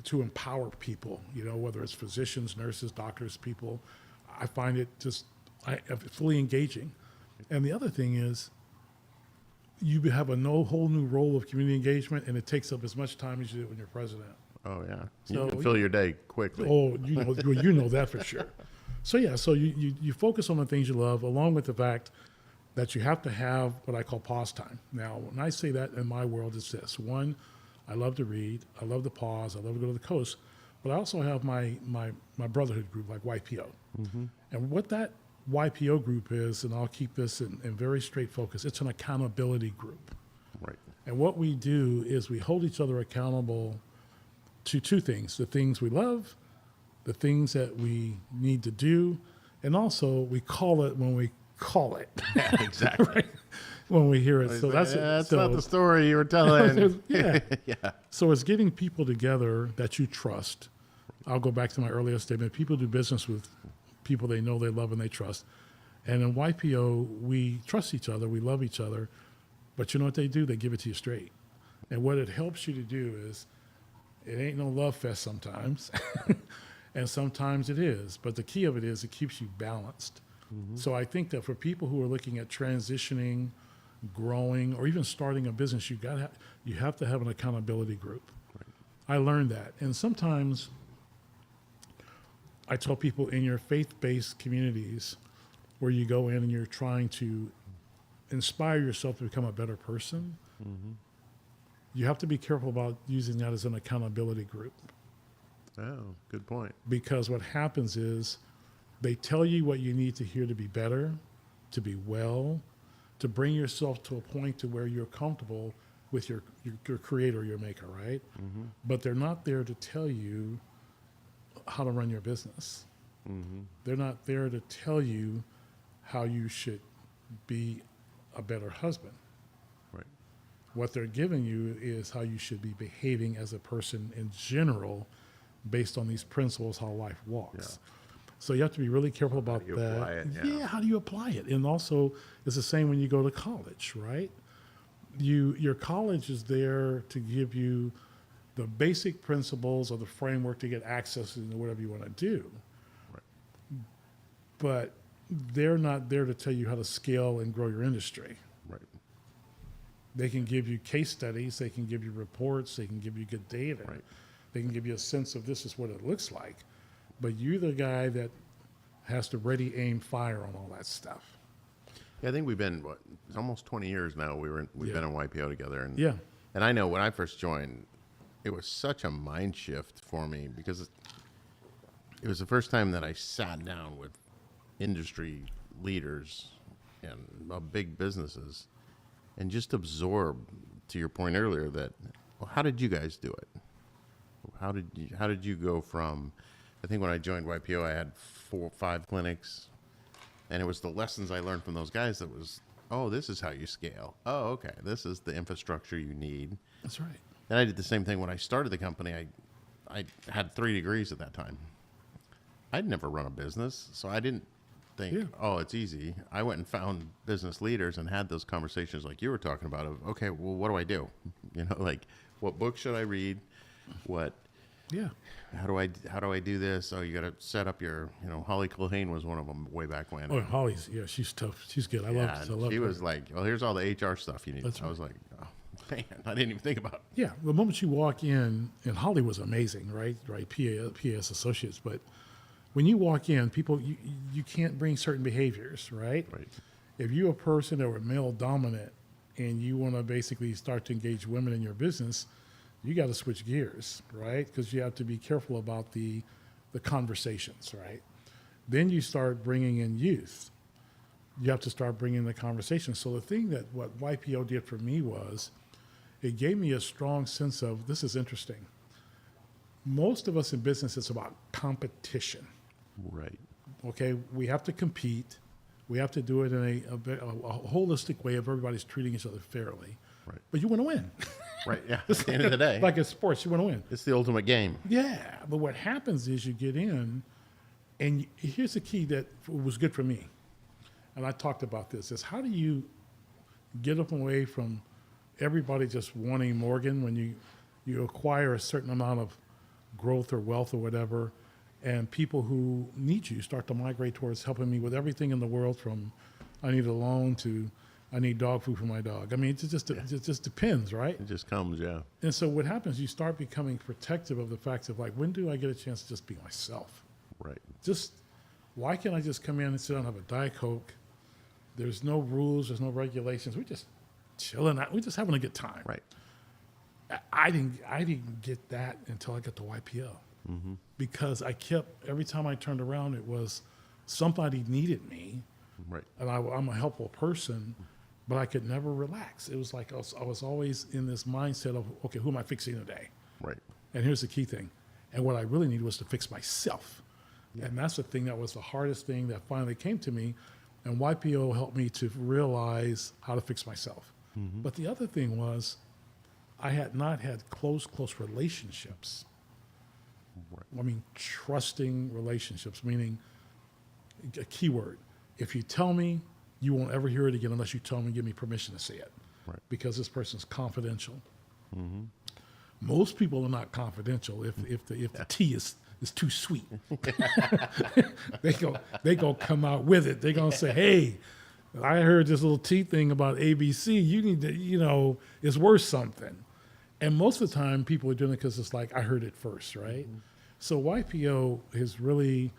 to empower people, whether it's physicians, nurses, doctors, people. I find it just fully engaging. And the other thing is, you have a whole new role of community engagement, and it takes up as much time as you do when you're president. Oh yeah, So you can fill your day quickly. Oh, you know that for sure. So yeah, so you focus on the things you love, along with the fact that you have to have what I call pause time. Now, when I say that in my world, it's this: one, I love to read, I love to pause, I love to go to the coast, but I also have my brotherhood group like YPO, and what that YPO group is, and I'll keep this in very straight focus. It's an accountability group, Right. and what we do is we hold each other accountable to two things: the things we love, the things that we need to do, and also we call it when we call it. Yeah, exactly. Right? When we hear it. So that's not the story you were telling. yeah. Yeah. So it's getting people together that you trust. I'll go back to my earlier statement. People do business with people they know, they love, and they trust. And in YPO, we trust each other, we love each other, but you know what they do? They give it to you straight. And what it helps you to do is, it ain't no love fest sometimes, and sometimes it is. But the key of it is it keeps you balanced. So I think that for people who are looking at transitioning, growing, or even starting a business, you have to have an accountability group. Right. I learned that, and sometimes I tell people in your faith-based communities where you go in and you're trying to inspire yourself to become a better person, you have to be careful about using that as an accountability group. Oh, good point. Because what happens is they tell you what you need to hear to be better, to be well, to bring yourself to a point to where you're comfortable with your creator, your maker, right? But they're not there to tell you how to run your business. They're not there to tell you how you should be a better husband. Right. What they're giving you is how you should be behaving as a person in general, based on these principles, how life walks. Yeah. So you have to be really careful about that. Apply it, yeah, how do you apply it? And also, it's the same when you go to college, right? Your college is there to give you the basic principles or the framework to get access to whatever you want to do. Right. But they're not there to tell you how to scale and grow your industry. Right. They can give you case studies, they can give you reports, they can give you good data. Right. They can give you a sense of this is what it looks like. But you're the guy that has to ready, aim, fire on all that stuff. Yeah, I think we've been it's almost 20 years now. We've been in YPO together, and Yeah. And I know when I first joined, it was such a mind shift for me because it was the first time that I sat down with industry leaders and big businesses and just absorb, to your point earlier, that well, how did you guys do it? How did you go from? I think when I joined YPO, I had 4 or 5 clinics, and it was the lessons I learned from those guys that was, oh, this is how you scale. Oh, okay, this is the infrastructure you need. That's right. And I did the same thing when I started the company. I had 3 degrees at that time. I'd never run a business, so I didn't think, oh, it's easy. I went and found business leaders and had those conversations like you were talking about of, okay, well, what do I do? Like, what book should I read? Yeah. How do I do this? Oh, you got to set up your, Holly Culhane was one of them way back when. Oh, Holly's, yeah, she's tough. She's good. I love her. She was like, well, here's all the HR stuff you need. That's I was like, oh, man, I didn't even think about it. Yeah, the moment you walk in, and Holly was amazing, right? PAS associates, but when you walk in, people, you can't bring certain behaviors, right? Right. If you're a person that were male dominant and you want to basically start to engage women in your business, you got to switch gears, right? Because you have to be careful about the conversations, right? Then you start bringing in youth. You have to start bringing the conversation. So the thing that what YPO did for me was it gave me a strong sense of, this is interesting. Most of us in business, it's about competition. Right. Okay, we have to compete. We have to do it in a holistic way of everybody's treating each other fairly. Right. But you want to win. Right. Yeah. At the end of the day, Like in sports, you want to win. it's the ultimate game. Yeah, but what happens is you get in, and here's the key that was good for me, and I talked about this, is how do you get up away from everybody just wanting Morgan when you acquire a certain amount of growth or wealth or whatever, and people who need you start to migrate towards helping me with everything in the world from I need a loan to I need dog food for my dog. I mean, it just depends, right? It just comes, yeah. And so what happens, you start becoming protective of the fact of like, when do I get a chance to just be myself? Right. Just, why can't I just come in and sit down and have a Diet Coke? There's no rules, there's no regulations. We're just chilling out. We're just having a good time. Right. I didn't get that until I got to YPO. Mm-hmm. Because I kept, every time I turned around, it was somebody needed me, Right. and I'm a helpful person, but I could never relax. It was like I was always in this mindset of, okay, who am I fixing today? Right. And here's the key thing. And what I really needed was to fix myself. Yeah. And that's the thing that was the hardest thing that finally came to me. And YPO helped me to realize how to fix myself. Mm-hmm. But the other thing was, I had not had close relationships. Right. I mean, trusting relationships, meaning a key word. If you tell me, you won't ever hear it again unless you tell me, give me permission to say it. Right. Because this person's confidential. Mm-hmm. Most people are not confidential if the tea is too sweet. they go come out with it. They're gonna say, hey, I heard this little tea thing about ABC. You need to, it's worth something. And most of the time, people are doing it because it's like, I heard it first, right? Mm-hmm. So YPO has really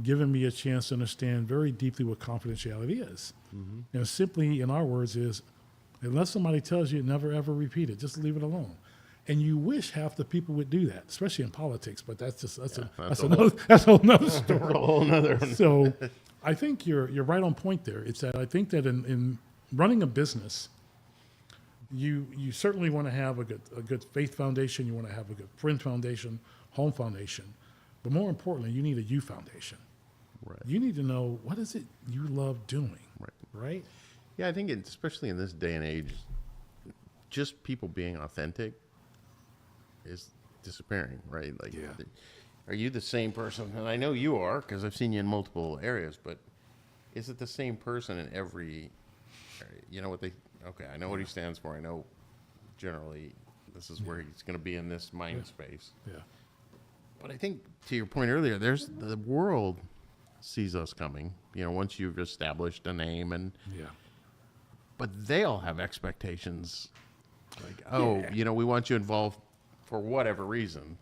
given me a chance to understand very deeply what confidentiality is. Mm-hmm. And simply, in our words, is unless somebody tells you, never ever repeat it. Just leave it alone. And you wish half the people would do that, especially in politics. But that's a whole nother story. A whole nother. So, I think you're right on point there. It's that I think that in running a business, you certainly want to have a good faith foundation. You want to have a good friend foundation, home foundation, but more importantly, you need a you foundation. Right. You need to know, what is it you love doing, right? Yeah, I think especially in this day and age, just people being authentic is disappearing, right? Like, Yeah. Are you the same person? And I know you are because I've seen you in multiple areas, but is it the same person in every, you know what okay, I know what he stands for. I know generally this is where he's going to be in this mind space. Yeah. But I think to your point earlier, the world sees us coming, once you've established a name Yeah. but they all have expectations like, we want you involved for whatever reason.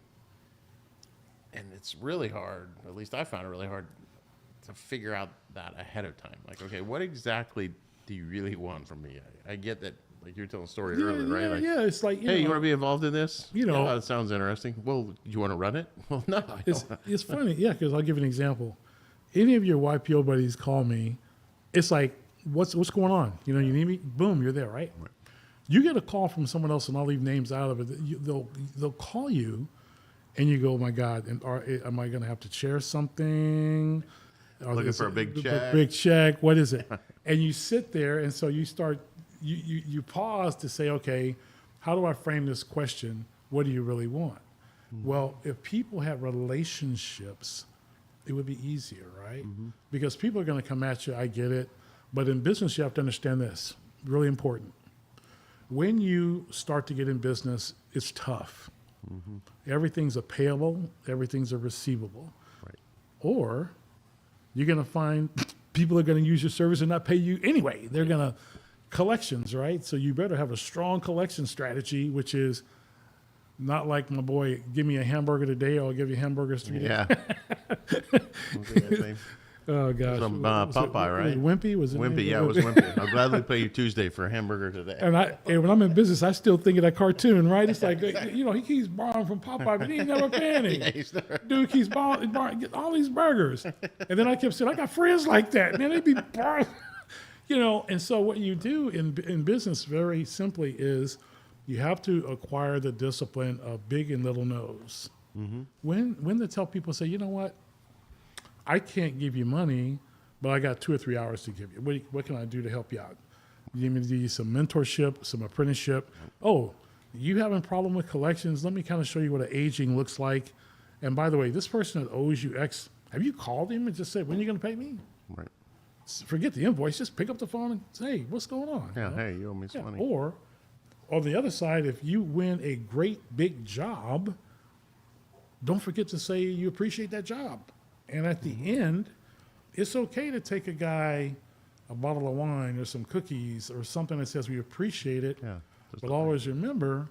And it's really hard, at least I found it really hard to figure out that ahead of time. Like, okay, what exactly do you really want from me? I get that, like you were telling a story earlier, right? Like, yeah, it's like, hey, you want to be involved in this? You know. Yeah, that sounds interesting. Well, do you want to run it? Well, no. It's funny, yeah, because I'll give you an example. Any of your YPO buddies call me, it's like, what's going on? You need me? Boom, you're there, right? You get a call from someone else, and I'll leave names out of it. They'll call you, and you go, oh my God, am I going to have to share something? Looking for a big check. Big check. What is it? And you sit there, and so you start. You pause to say, okay, how do I frame this question? What do you really want? Mm-hmm. Well, if people had relationships, it would be easier, right? Mm-hmm. Because people are going to come at you. I get it. But in business, you have to understand this. Really important. When you start to get in business, it's tough. Mm-hmm. Everything's a payable. Everything's a receivable. Right. Or you're going to find people are going to use your service and not pay you anyway. They're going to collections, right? So you better have a strong collection strategy, which is not like my boy, give me a hamburger today, or I'll give you hamburgers 3 days. Yeah. Oh gosh, some Popeye, right? Wimpy was it? Wimpy, yeah, it was Wimpy. I'll gladly pay you Tuesday for a hamburger today. And when I'm in business, I still think of that cartoon, right? It's like, he keeps borrowing from Popeye, but he ain't never paying him. Dude keeps borrowing all these burgers, and then I kept saying, I got friends like that, man. They be borrowing, And so what you do in business, very simply, is you have to acquire the discipline of big and little no's. Mm-hmm. When to tell people, say, you know what? I can't give you money, but I got 2 or 3 hours to give you. What can I do to help you out? You need to do some mentorship, some apprenticeship. Oh, you having a problem with collections? Let me kind of show you what an aging looks like. And by the way, this person that owes you X, have you called him and just said, when are you going to pay me? Right. Forget the invoice. Just pick up the phone and say, hey, what's going on? Yeah. You know? Hey, you owe me some Yeah. money. Or on the other side, if you win a great big job, don't forget to say you appreciate that job. And at the end, it's okay to take a guy a bottle of wine or some cookies or something that says we appreciate it. Yeah. But always remember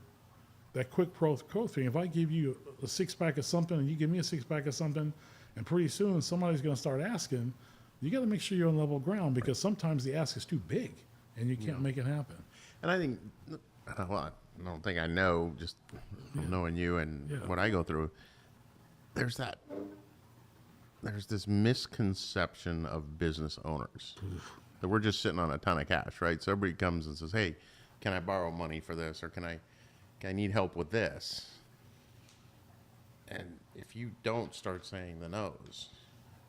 that quick pro quo thing. If I give you a six-pack of something and you give me a six-pack of something, and pretty soon somebody's going to start asking, you got to make sure you're on level ground because sometimes the ask is too big and you can't make it happen. And I think, well, I don't think I know, just from knowing you and what I go through, there's this misconception of business owners that we're just sitting on a ton of cash, right? So everybody comes and says, hey, can I borrow money for this? Or can I need help with this? And if you don't start saying the no's,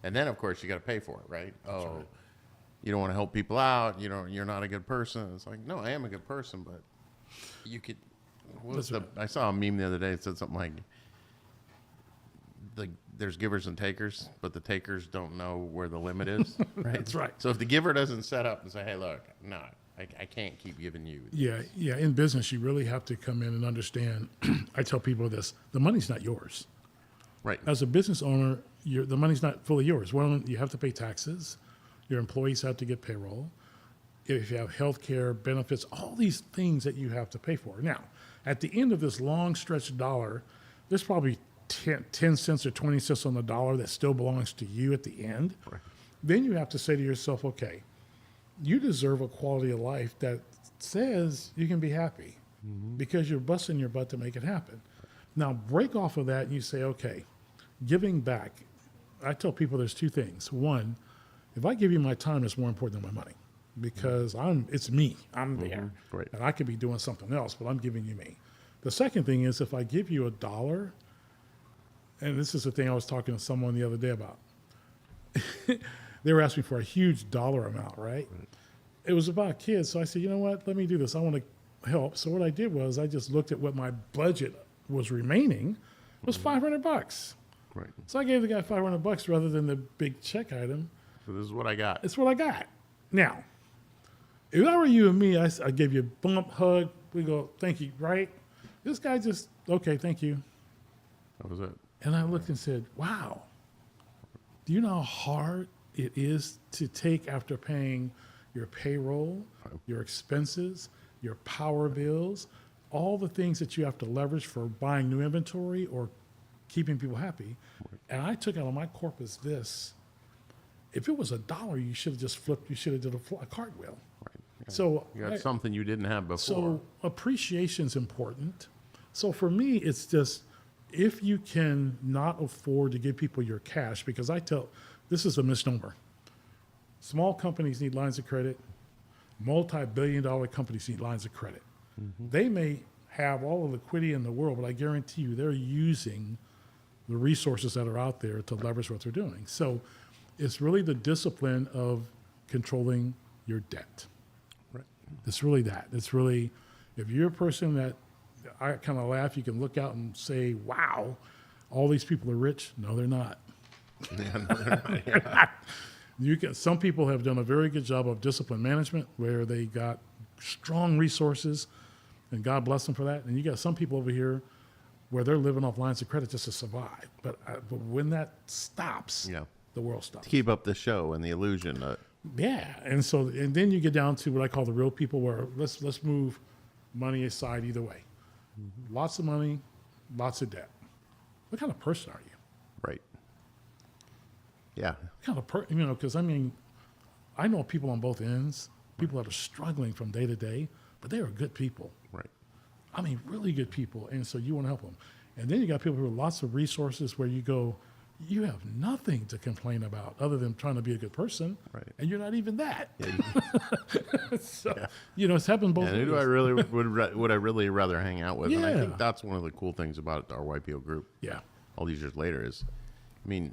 and then of course you got to pay for it, right? Right. You don't want to help people out. You're not a good person. It's like, no, I am a good person, but you could. I saw a meme the other day that said something like, there's givers and takers, but the takers don't know where the limit is. Right? That's right. So if the giver doesn't set up and say, hey, look, no, I can't keep giving you this. Yeah. In business, you really have to come in and understand. I tell people this: the money's not yours. Right. As a business owner, the money's not fully yours. One, you have to pay taxes. Your employees have to get payroll. If you have health care, benefits, all these things that you have to pay for. Now, at the end of this long stretch dollar, there's probably 10 cents or 20 cents on the dollar that still belongs to you at the end. Right. Then you have to say to yourself, okay, you deserve a quality of life that says you can be happy because you're busting your butt to make it happen. Now, break off of that and you say, okay, giving back. I tell people there's two things. One, if I give you my time, it's more important than my money because it's me. I'm there. Right. And I could be doing something else, but I'm giving you me. The second thing is if I give you $1, and this is the thing I was talking to someone the other day about. They were asking for a huge dollar amount, right? It was about kids. So I said, you know what? Let me do this. I want to help. So what I did was I just looked at what my budget was remaining. It was $500. Right. So I gave the guy $500 rather than the big check item. So this is what I got. It's what I got. Now, if I were you and me, I give you a bump, hug. We go, thank you, right? This guy just, okay, thank you. That was it. And I looked and said, wow, do you know how hard it is to take after paying your payroll, your expenses, your power bills, all the things that you have to leverage for buying new inventory or keeping people happy. Right. And I took out of my corpus this. If it was $1, you should have just flipped, you should have did a cartwheel. Right. Yeah. So you got something you didn't have before. So appreciation's important. So for me, it's just, if you can not afford to give people your cash, because this is a misnomer. Small companies need lines of credit. Multi-billion-dollar companies need lines of credit. Mm-hmm. They may have all the liquidity in the world, but I guarantee you they're using the resources that are out there to leverage what they're doing. So it's really the discipline of controlling your debt. Right. It's really that. It's really, if you're a person that, I kind of laugh, you can look out and say, wow, all these people are rich. No, they're not. Yeah, no, they're not. Yeah. Some people have done a very good job of discipline management where they got strong resources, and God bless them for that. And you got some people over here where they're living off lines of credit just to survive. But when that stops, the world stops. To keep up the show and the illusion. Yeah, and then you get down to what I call the real people, where let's move money aside either way. Mm-hmm. Lots of money, lots of debt. What kind of person are you? Right. Yeah. What kind of because I know people on both ends, people that are struggling from day to day, but they are good people. Right. I mean, really good people, and so you want to help them. And then you got people who have lots of resources where you go, you have nothing to complain about other than trying to be a good person, right? And you're not even that. Yeah, so, it's happened both ways. Who do I really would I really rather hang out with? Yeah. And I think that's one of the cool things about our YPO group. Yeah. All these years later is, we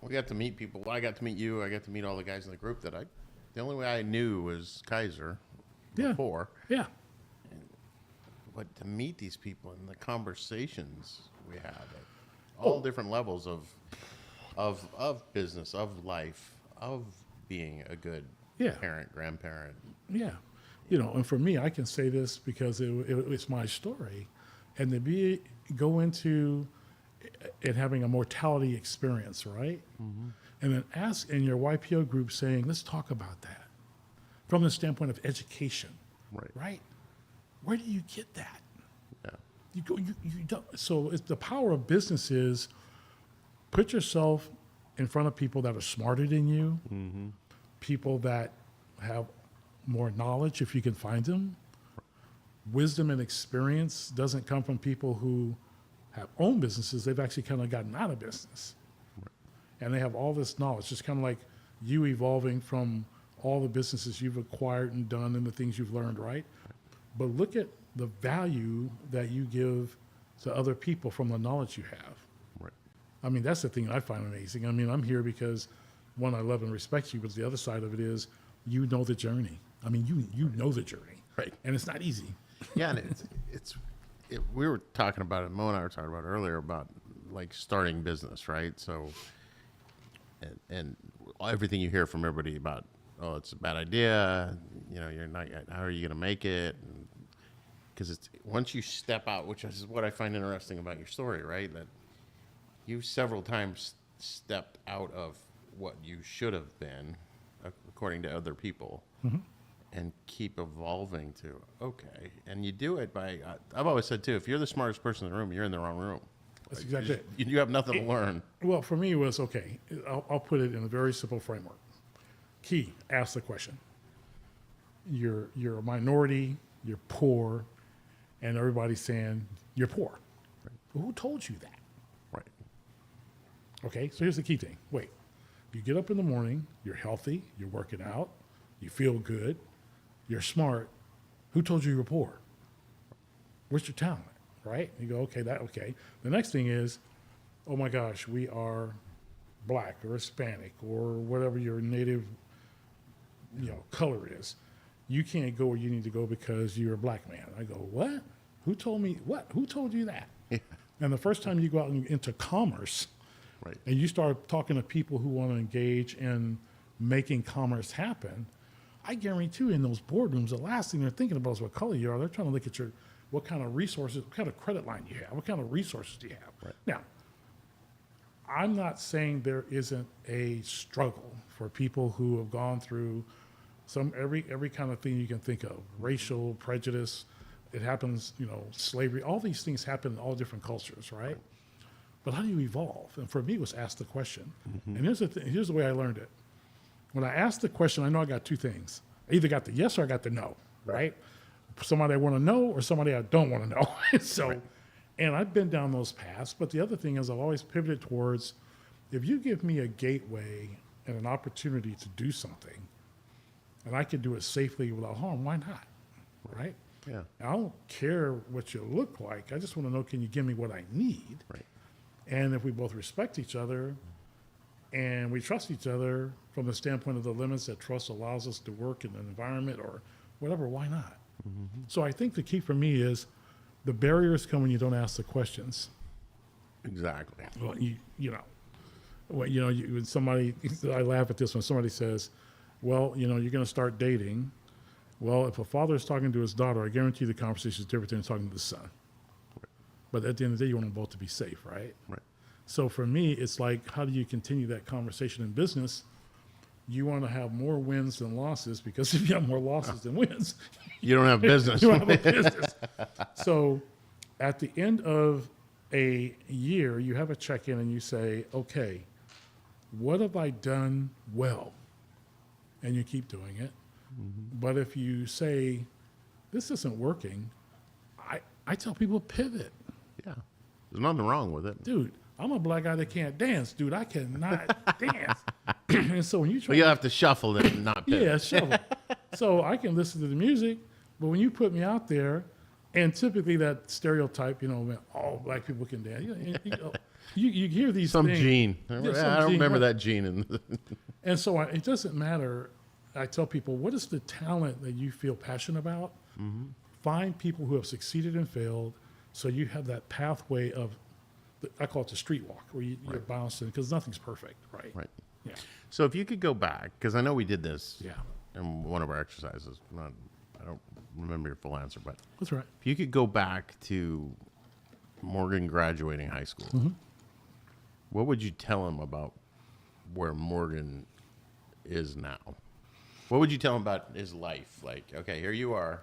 got to meet people. I got to meet you. I got to meet all the guys in the group the only way I knew was Kaiser, Yeah. before. Yeah. But to meet these people and the conversations we had at all different levels of business, of life, of being a good Yeah. parent, grandparent. Yeah. And for me, I can say this because it's my story. And to go into it having a mortality experience, right? Mm-hmm. And then ask in your YPO group saying, let's talk about that from the standpoint of education, right? Where do you get that? Yeah. You don't. So the power of business is put yourself in front of people that are smarter than you, people that have more knowledge if you can find them. Wisdom and experience doesn't come from people who have owned businesses. They've actually kind of gotten out of business. And they have all this knowledge, just kind of like you evolving from all the businesses you've acquired and done and the things you've learned, right? But look at the value that you give to other people from the knowledge you have. Right. I mean, that's the thing I find amazing. I mean, I'm here because, one, I love and respect you, but the other side of it is you know the journey. I mean, you know the journey. Right. And it's not easy. Yeah, and we were talking about it, Mo and I were talking about it earlier about like starting business, right? So, and everything you hear from everybody about, oh, it's a bad idea, you're not, how are you going to make it? Because it's once you step out, which is what I find interesting about your story, right? That you several times stepped out of what you should have been, according to other people. And keep evolving to, okay. And you do it by, I've always said too, if you're the smartest person in the room, you're in the wrong room. That's exactly it. You have nothing to learn. Well, for me, it was okay. I'll put it in a very simple framework. Key, ask the question. You're a minority, you're poor, and everybody's saying you're poor. Right. Well, who told you that? Right. Okay, so here's the key thing. Wait, you get up in the morning, you're healthy, you're working out, you feel good, you're smart. Who told you were poor? Where's your talent, right? You go, okay. The next thing is, oh my gosh, we are black or Hispanic or whatever your native, color is. You can't go where you need to go because you're a black man. I go, what? Who told me what? Who told you that? Yeah. And the first time you go out into commerce, Right. and you start talking to people who want to engage in making commerce happen, I guarantee you in those boardrooms, the last thing they're thinking about is what color you are. They're trying to look at what kind of resources, what kind of credit line you have, what kind of resources do you have. Right. Now, I'm not saying there isn't a struggle for people who have gone through every kind of thing you can think of, racial prejudice. It happens, slavery. All these things happen in all different cultures, right? But how do you evolve? And for me, it was ask the question. And here's the way I learned it. When I asked the question, I know I got two things. I either got the yes or I got the no, right? Somebody I want to know or somebody I don't want to know. So, and I've been down those paths. But the other thing is I've always pivoted towards, if you give me a gateway and an opportunity to do something, and I can do it safely without harm, why not, right? Yeah. I don't care what you look like. I just want to know, can you give me what I need? Right. And if we both respect each other and we trust each other from the standpoint of the limits that trust allows us to work in an environment or whatever, why not? So I think the key for me is the barriers come when you don't ask the questions. Exactly. Well, when somebody, I laugh at this when somebody says, well, you're going to start dating. Well, if a father is talking to his daughter, I guarantee the conversation is different than talking to the son. But at the end of the day, you want them both to be safe, right? Right. So for me, it's like, how do you continue that conversation in business? You want to have more wins than losses, because if you have more losses than wins, You don't have business. you don't have a business. So at the end of a year, you have a check-in and you say, okay, what have I done well? And you keep doing it. But if you say, this isn't working, I tell people pivot. Yeah. There's nothing wrong with it. Dude, I'm a black guy that can't dance. Dude, I cannot dance. And so when you try Well, you have to shuffle it and not pivot. yeah, shovel. So I can listen to the music, but when you put me out there, and typically that stereotype, man, all black people can dance. You hear these Some things. gene. Yeah, I some don't gene, remember right. that gene. And so it doesn't matter. I tell people, what is the talent that you feel passionate about? Find people who have succeeded and failed, so you have that pathway of, I call it the street walk, where you're bouncing, because nothing's perfect, right? Right. Yeah. So if you could go back, because I know we did this Yeah. in one of our exercises. I don't remember your full answer, but That's right. if you could go back to Morgan graduating high school, what would you tell him about where Morgan is now? What would you tell him about his life? Like, okay, here you are.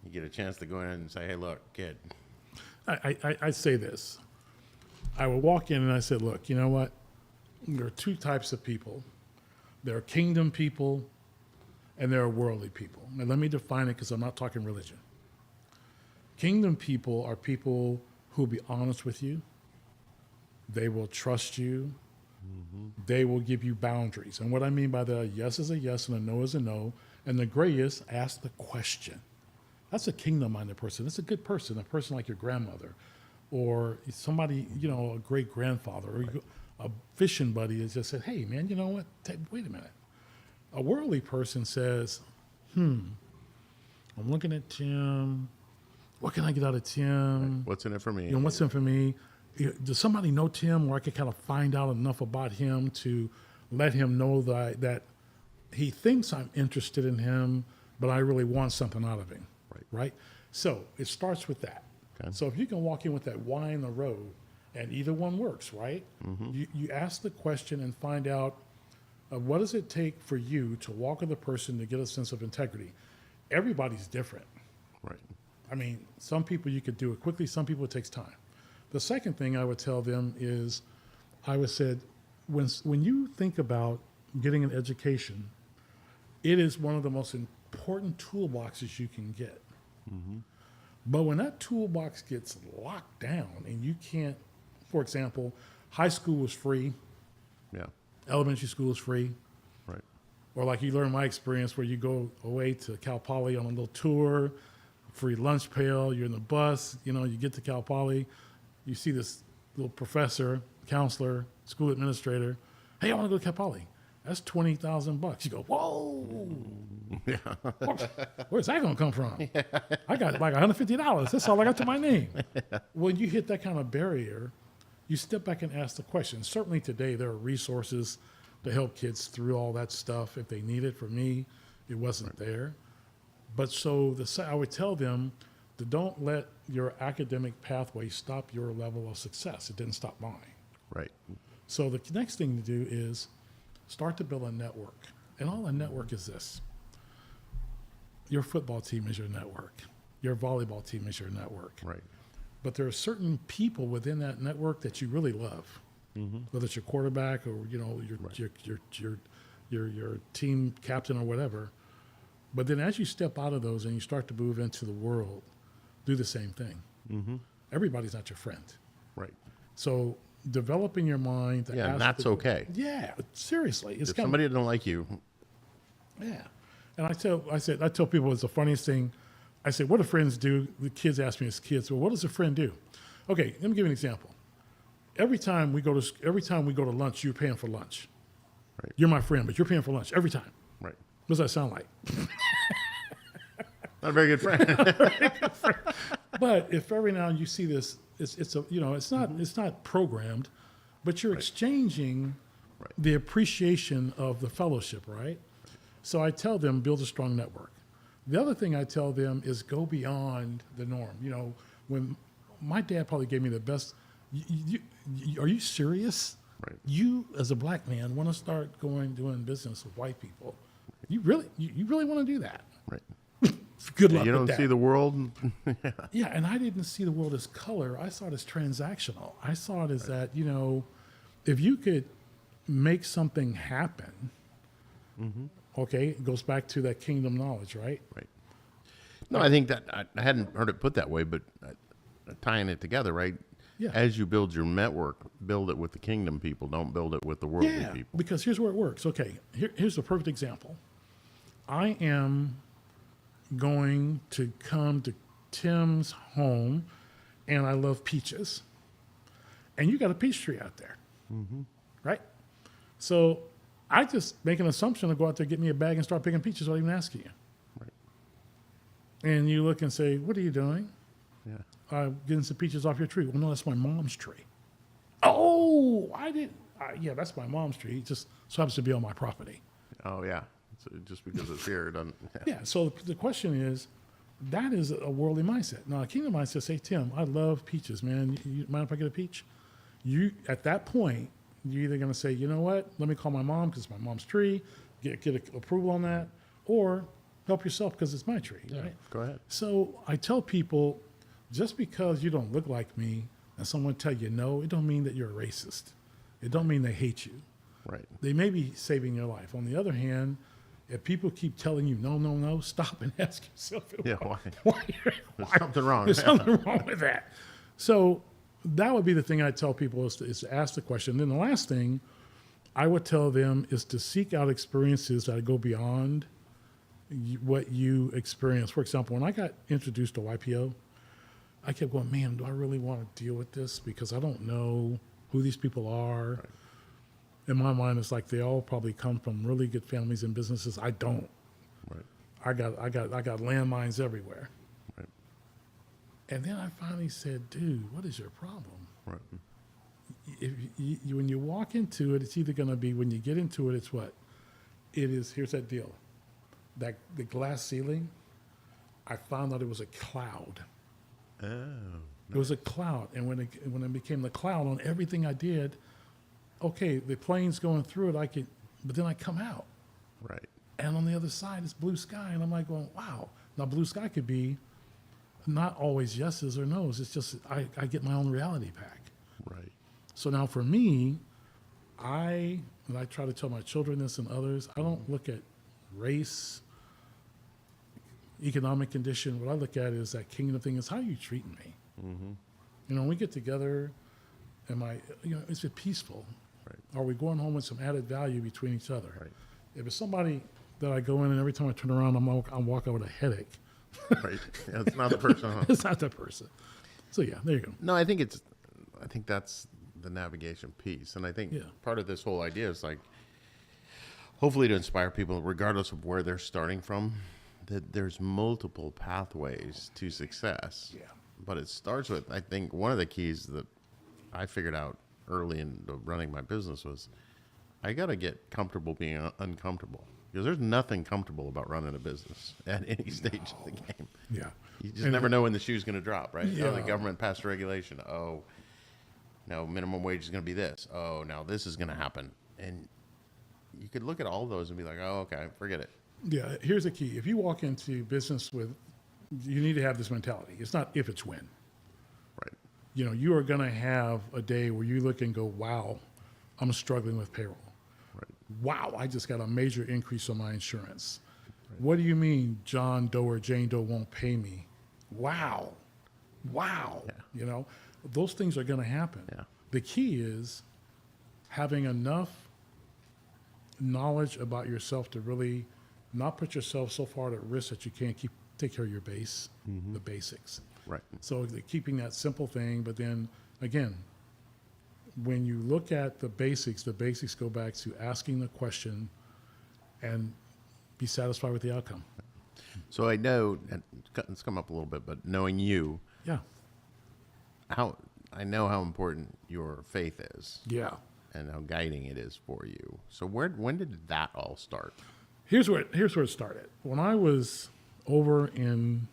You get a chance to go in and say, hey, look, kid. I say this. I would walk in and I said, look, you know what? There are two types of people. There are kingdom people and there are worldly people. And let me define it, because I'm not talking religion. Kingdom people are people who will be honest with you. They will trust you. They will give you boundaries. And what I mean by the yes is a yes and a no is a no. And the gray is ask the question. That's a kingdom-minded person. That's a good person, a person like your grandmother or somebody, a great-grandfather or a fishing buddy that just said, hey, man, you know what? Wait a minute. A worldly person says, I'm looking at Tim. What can I get out of Tim? What's in it for me? What's in it for me? Does somebody know Tim where I could kind of find out enough about him to let him know that he thinks I'm interested in him, but I really want something out of him, right? So it starts with that. Okay. So if you can walk in with that why in the road, and either one works, right? You ask the question and find out what does it take for you to walk with a person to get a sense of integrity. Everybody's different. Right. I mean, some people you could do it quickly, some people it takes time. The second thing I would tell them is, I would say, when you think about getting an education, it is one of the most important toolboxes you can get. But when that toolbox gets locked down and you can't, for example, high school was free, Yeah. elementary school is free, Right. or like you learn my experience where you go away to Cal Poly on a little tour, free lunch pail, you're in the bus, you get to Cal Poly, you see this little professor, counselor, school administrator, hey, I want to go to Cal Poly. That's $20,000. You go, whoa. Yeah. Where's that going to come from? I got like $150. That's all I got to my name. When you hit that kind of barrier, you step back and ask the question. Certainly today there are resources to help kids through all that stuff if they need it. For me, it wasn't there. But so I would tell them to don't let your academic pathway stop your level of success. It didn't stop mine. Right. So the next thing to do is start to build a network. And all a network is this. Your football team is your network. Your volleyball team is your network. Right. But there are certain people within that network that you really love, whether it's your quarterback or your team captain or whatever. But then as you step out of those and you start to move into the world, do the same thing. Everybody's not your friend. Right. So develop in your mind. Yeah, and that's okay. Yeah, seriously. It's If somebody don't like you, yeah. And I tell people it's the funniest thing. I say, what do friends do? The kids ask me as kids, well, what does a friend do? Okay, let me give you an example. Every time we go to lunch, you're paying for lunch. Right. You're my friend, but you're paying for lunch every time. right. What does that sound like? Not a very good friend. But if every now and you see this, it's not programmed, but you're exchanging the appreciation of the fellowship, right? So I tell them, build a strong network. The other thing I tell them is go beyond the norm. When my dad probably gave me the best, are you serious? Right. You, as a black man, want to start doing business with white people. You really want to do that? Right. Good luck You with don't that. see the world. Yeah, and I didn't see the world as color. I saw it as transactional. I saw it as that, if you could make something happen, okay, it goes back to that kingdom knowledge, right? Right. No, I think that I hadn't heard it put that way, but tying it together, right? Yeah. As you build your network, build it with the kingdom people. Don't build it with the worldly Yeah, people. because here's where it works. Okay, here's the perfect example. I am going to come to Tim's home, and I love peaches. And you got a peach tree out there, right? So I just make an assumption to go out there, get me a bag, and start picking peaches without even asking you. Right. And you look and say, "What are you doing?" Yeah. Getting some peaches off your tree. Well, no, that's my mom's tree. Oh, I didn't. Yeah, that's my mom's tree. It just so happens to be on my property. Oh yeah. So just because it's here, it doesn't. Yeah. So the question is, that is a worldly mindset. Now, a kingdom mindset say, "Tim, I love peaches, man. You mind if I get a peach?" You at that point, you're either going to say, "You know what? Let me call my mom because it's my mom's tree, get approval on that," or help yourself because it's my tree. Right? Go ahead. So I tell people, just because you don't look like me and someone tell you no, it don't mean that you're a racist. It don't mean they hate you. Right. They may be saving your life. On the other hand, if people keep telling you no, no, no, stop and ask yourself, Yeah. Why? why? There's something wrong. There's something wrong with that. So that would be the thing I tell people is to ask the question. Then the last thing I would tell them is to seek out experiences that go beyond what you experience. For example, when I got introduced to YPO, I kept going, man, do I really want to deal with this? Because I don't know who these people are. Right. In my mind, it's like they all probably come from really good families and businesses. I don't. Right. I got landmines everywhere. Right. And then I finally said, dude, what is your problem? Right. If when you walk into it, it's either going to be, when you get into it, it's what? It is, here's that deal. The glass ceiling, I found out it was a cloud. Oh. It was a cloud. And when it became the cloud on everything I did, okay, the plane's going through it, but then I come out. Right. And on the other side is blue sky. And I'm like going, wow. Now, blue sky could be not always yeses or nos. It's just I get my own reality back. Right. So now for me, and I try to tell my children this and others, I don't look at race, economic condition. What I look at is that kingdom thing is how you treating me. Mm-hmm. You know, when we get together, is it peaceful? Right. Are we going home with some added value between each other? Right. If it's somebody that I go in and every time I turn around, I'm walking with a headache. Right. Yeah, it's not the person. Huh? It's not that person. So yeah, there you go. No, I think that's the navigation piece. And I think Yeah. part of this whole idea is like, hopefully to inspire people, regardless of where they're starting from, that there's multiple pathways to success. Yeah. But it starts with, I think one of the keys that I figured out early in running my business was I got to get comfortable being uncomfortable. Because there's nothing comfortable about running a business at any stage of the game. Yeah. You just never know when the shoe's going to drop, right? Yeah. Oh, the government passed a regulation. Oh, no, minimum wage is going to be this. Oh, now this is going to happen. And you could look at all those and be like, oh, okay, forget it. Yeah, here's the key. If you walk into business you need to have this mentality. It's not if, it's when. Right. You know, you are going to have a day where you look and go, wow, I'm struggling with payroll. Right. Wow, I just got a major increase on my insurance. Right. What do you mean John Doe or Jane Doe won't pay me? Wow. Yeah. You know, those things are going to happen. Yeah. The key is having enough knowledge about yourself to really not put yourself so far at risk that you can't take care of your base, the basics. Right. So keeping that simple thing, but then again, when you look at the basics go back to asking the question and be satisfied with the outcome. So I know, and it's come up a little bit, but knowing you, Yeah. I know how important your faith is. Yeah. And how guiding it is for you. So when did that all start? Here's where it started. When I was over in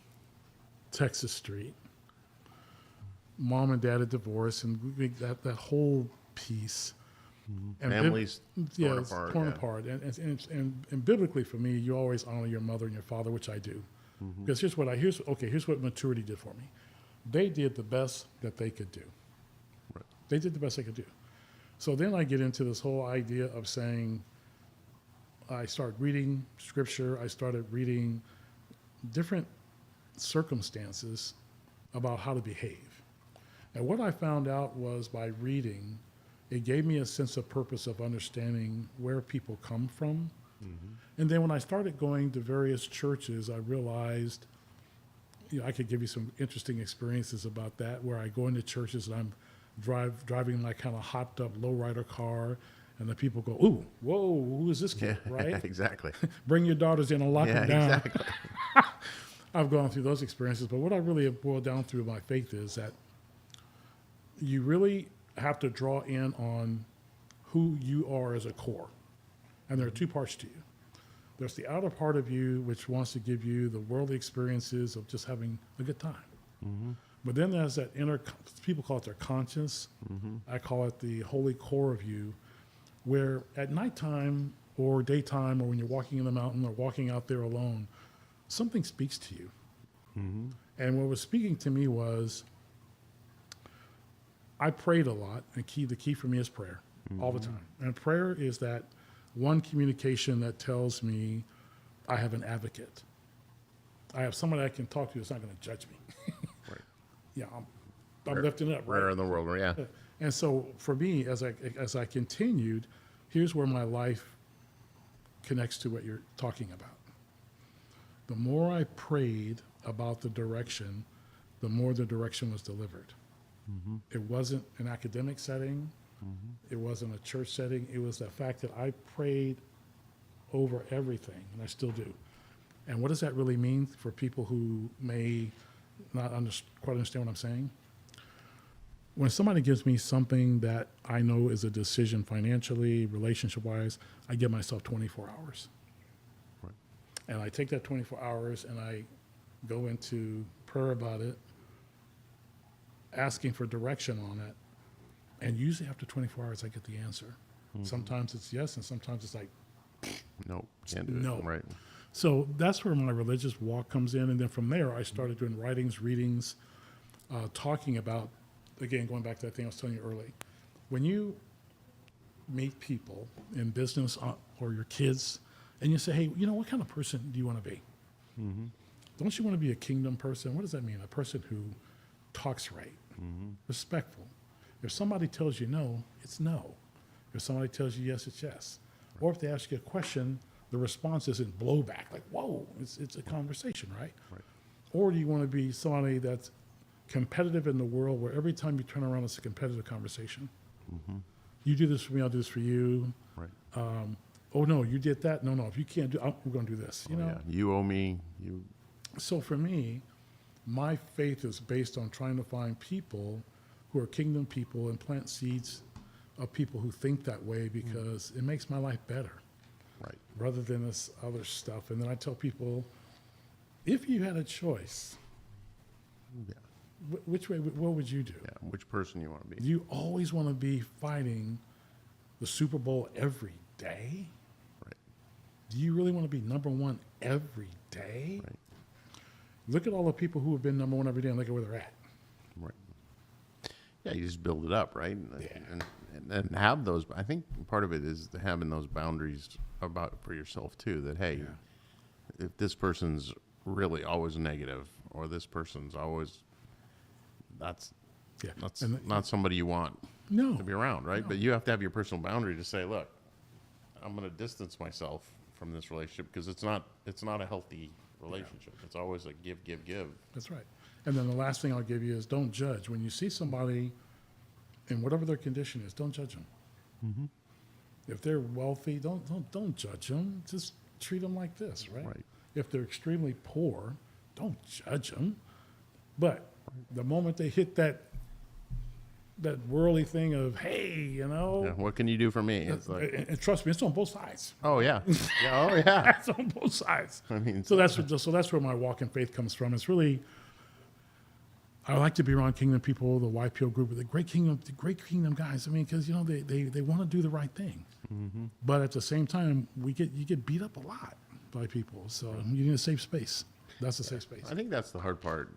Texas Street, mom and dad had divorced, and that whole piece. And Families torn it's apart. torn apart. And biblically for me, you always honor your mother and your father, which I do. Because here's what maturity did for me. They did the best that they could do. Right. They did the best they could do. So then I get into this whole idea of saying, I started reading scripture. I started reading different circumstances about how to behave. And what I found out was by reading, it gave me a sense of purpose of understanding where people come from. And then when I started going to various churches, I realized, I could give you some interesting experiences about that, where I go into churches and I'm driving my kind of hopped up lowrider car, And the people go, ooh, whoa, who is this kid, right? Exactly. Bring your daughters in and lock Yeah, them down. exactly. I've gone through those experiences, but what I really have boiled down through my faith is that you really have to draw in on who you are as a core. And there are two parts to you. There's the outer part of you, which wants to give you the worldly experiences of just having a good time. Mm-hmm. But then there's that inner, people call it their conscience. Mm-hmm. I call it the holy core of you, where at nighttime or daytime or when you're walking in the mountain or walking out there alone, something speaks to you. Mm-hmm. And what was speaking to me was, I prayed a lot, and the key for me is prayer, all the time. And prayer is that one communication that tells me I have an advocate. I have somebody I can talk to that's not going to judge me. Right. Yeah, I'm lifting it up. Rare Right? in the world, yeah. And so for me, as I continued, here's where my life connects to what you're talking about. The more I prayed about the direction, the more the direction was delivered. Mm-hmm. It wasn't an academic setting. It wasn't a church setting. It was the fact that I prayed over everything, and I still do. And what does that really mean for people who may not quite understand what I'm saying? When somebody gives me something that I know is a decision financially, relationship-wise, I give myself 24 hours. Right. And I take that 24 hours and I go into prayer about it, asking for direction on it. And usually after 24 hours, I get the answer. Mm-hmm. Sometimes it's yes, and sometimes it's like, Nope, can't do it. No. Right. so that's where my religious walk comes in. And then from there, I started doing writings, readings, talking about, again, going back to that thing I was telling you early. When you meet people in business or your kids, and you say, hey, you know, what kind of person do you want to be? Mm-hmm. Don't you want to be a kingdom person? What does that mean? A person who talks right, respectful. If somebody tells you no, it's no. If somebody tells you yes, it's yes. Or if they ask you a question, the response isn't blowback, like, whoa, it's a conversation, right? Right. Or do you want to be somebody that's competitive in the world where every time you turn around, it's a competitive conversation? Mm-hmm. You do this for me, I'll do this for you. Right. Oh, no, you did that? No, if you can't do it, we're going to do this, you know? Yeah. You owe me. You. So for me, my faith is based on trying to find people who are kingdom people and plant seeds of people who think that way, because it makes my life better Right. rather than this other stuff. And then I tell people, if you had a choice, Yeah. which way, what would you do? Yeah. Which person you want to be? Do you always want to be fighting the Super Bowl every day? Right. Do you really want to be number one every day? Right. Look at all the people who have been number one every day and look at where they're at. Right. Yeah, you just build it up, right? Yeah. And have those. I think part of it is having those boundaries about for yourself too. That hey, if this person's really always negative, or this person's always, that's And not somebody you want no, to be around, right? No. But you have to have your personal boundary to say, look, I'm going to distance myself from this relationship because it's not a healthy relationship. It's always a give. That's right. And then the last thing I'll give you is don't judge. When you see somebody in whatever their condition is, don't judge them. Mm-hmm. If they're wealthy, don't judge them. Just treat them like this, right? Right. If they're extremely poor, don't judge them. But the moment they hit that whirly thing of, hey, you know, Yeah, what can you do for me? It's like, and trust me, it's on both sides. oh yeah, yeah, oh yeah. It's on both sides. I mean, So that's where my walk in faith comes from. It's really, I like to be around kingdom people, the YPO group, the great kingdom guys. I mean, because you know they want to do the right thing, but at the same time, you get beat up a lot by people. So you need a safe space. That's a safe space. I think that's the hard part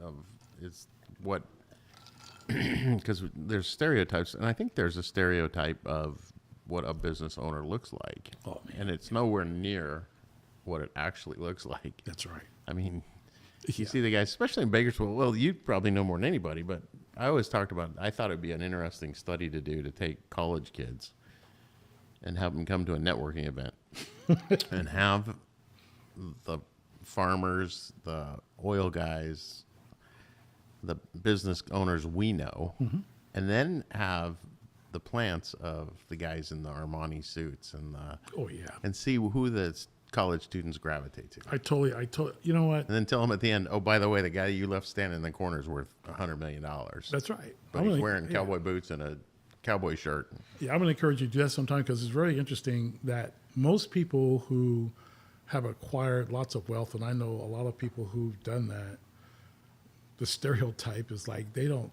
of is what because there's stereotypes, and I think there's a stereotype of what a business owner looks like, Oh, man. and it's nowhere near what it actually looks like. That's right. I mean, you Yeah. see the guys, especially in Bakersfield. Well, you probably know more than anybody, but I always talked about. I thought it'd be an interesting study to do to take college kids and have them come to a networking event and have the farmers, the oil guys, the business owners we know, and then have the plants of the guys in the Armani suits Oh yeah. and see who the college students gravitate to. I totally, you know what? And then tell them at the end, oh, by the way, the guy you left standing in the corner is worth $100 million. That's right. But he's wearing cowboy boots and a cowboy shirt. Yeah, I'm going to encourage you to do that sometime because it's very interesting that most people who have acquired lots of wealth, and I know a lot of people who've done that, the stereotype is like they don't,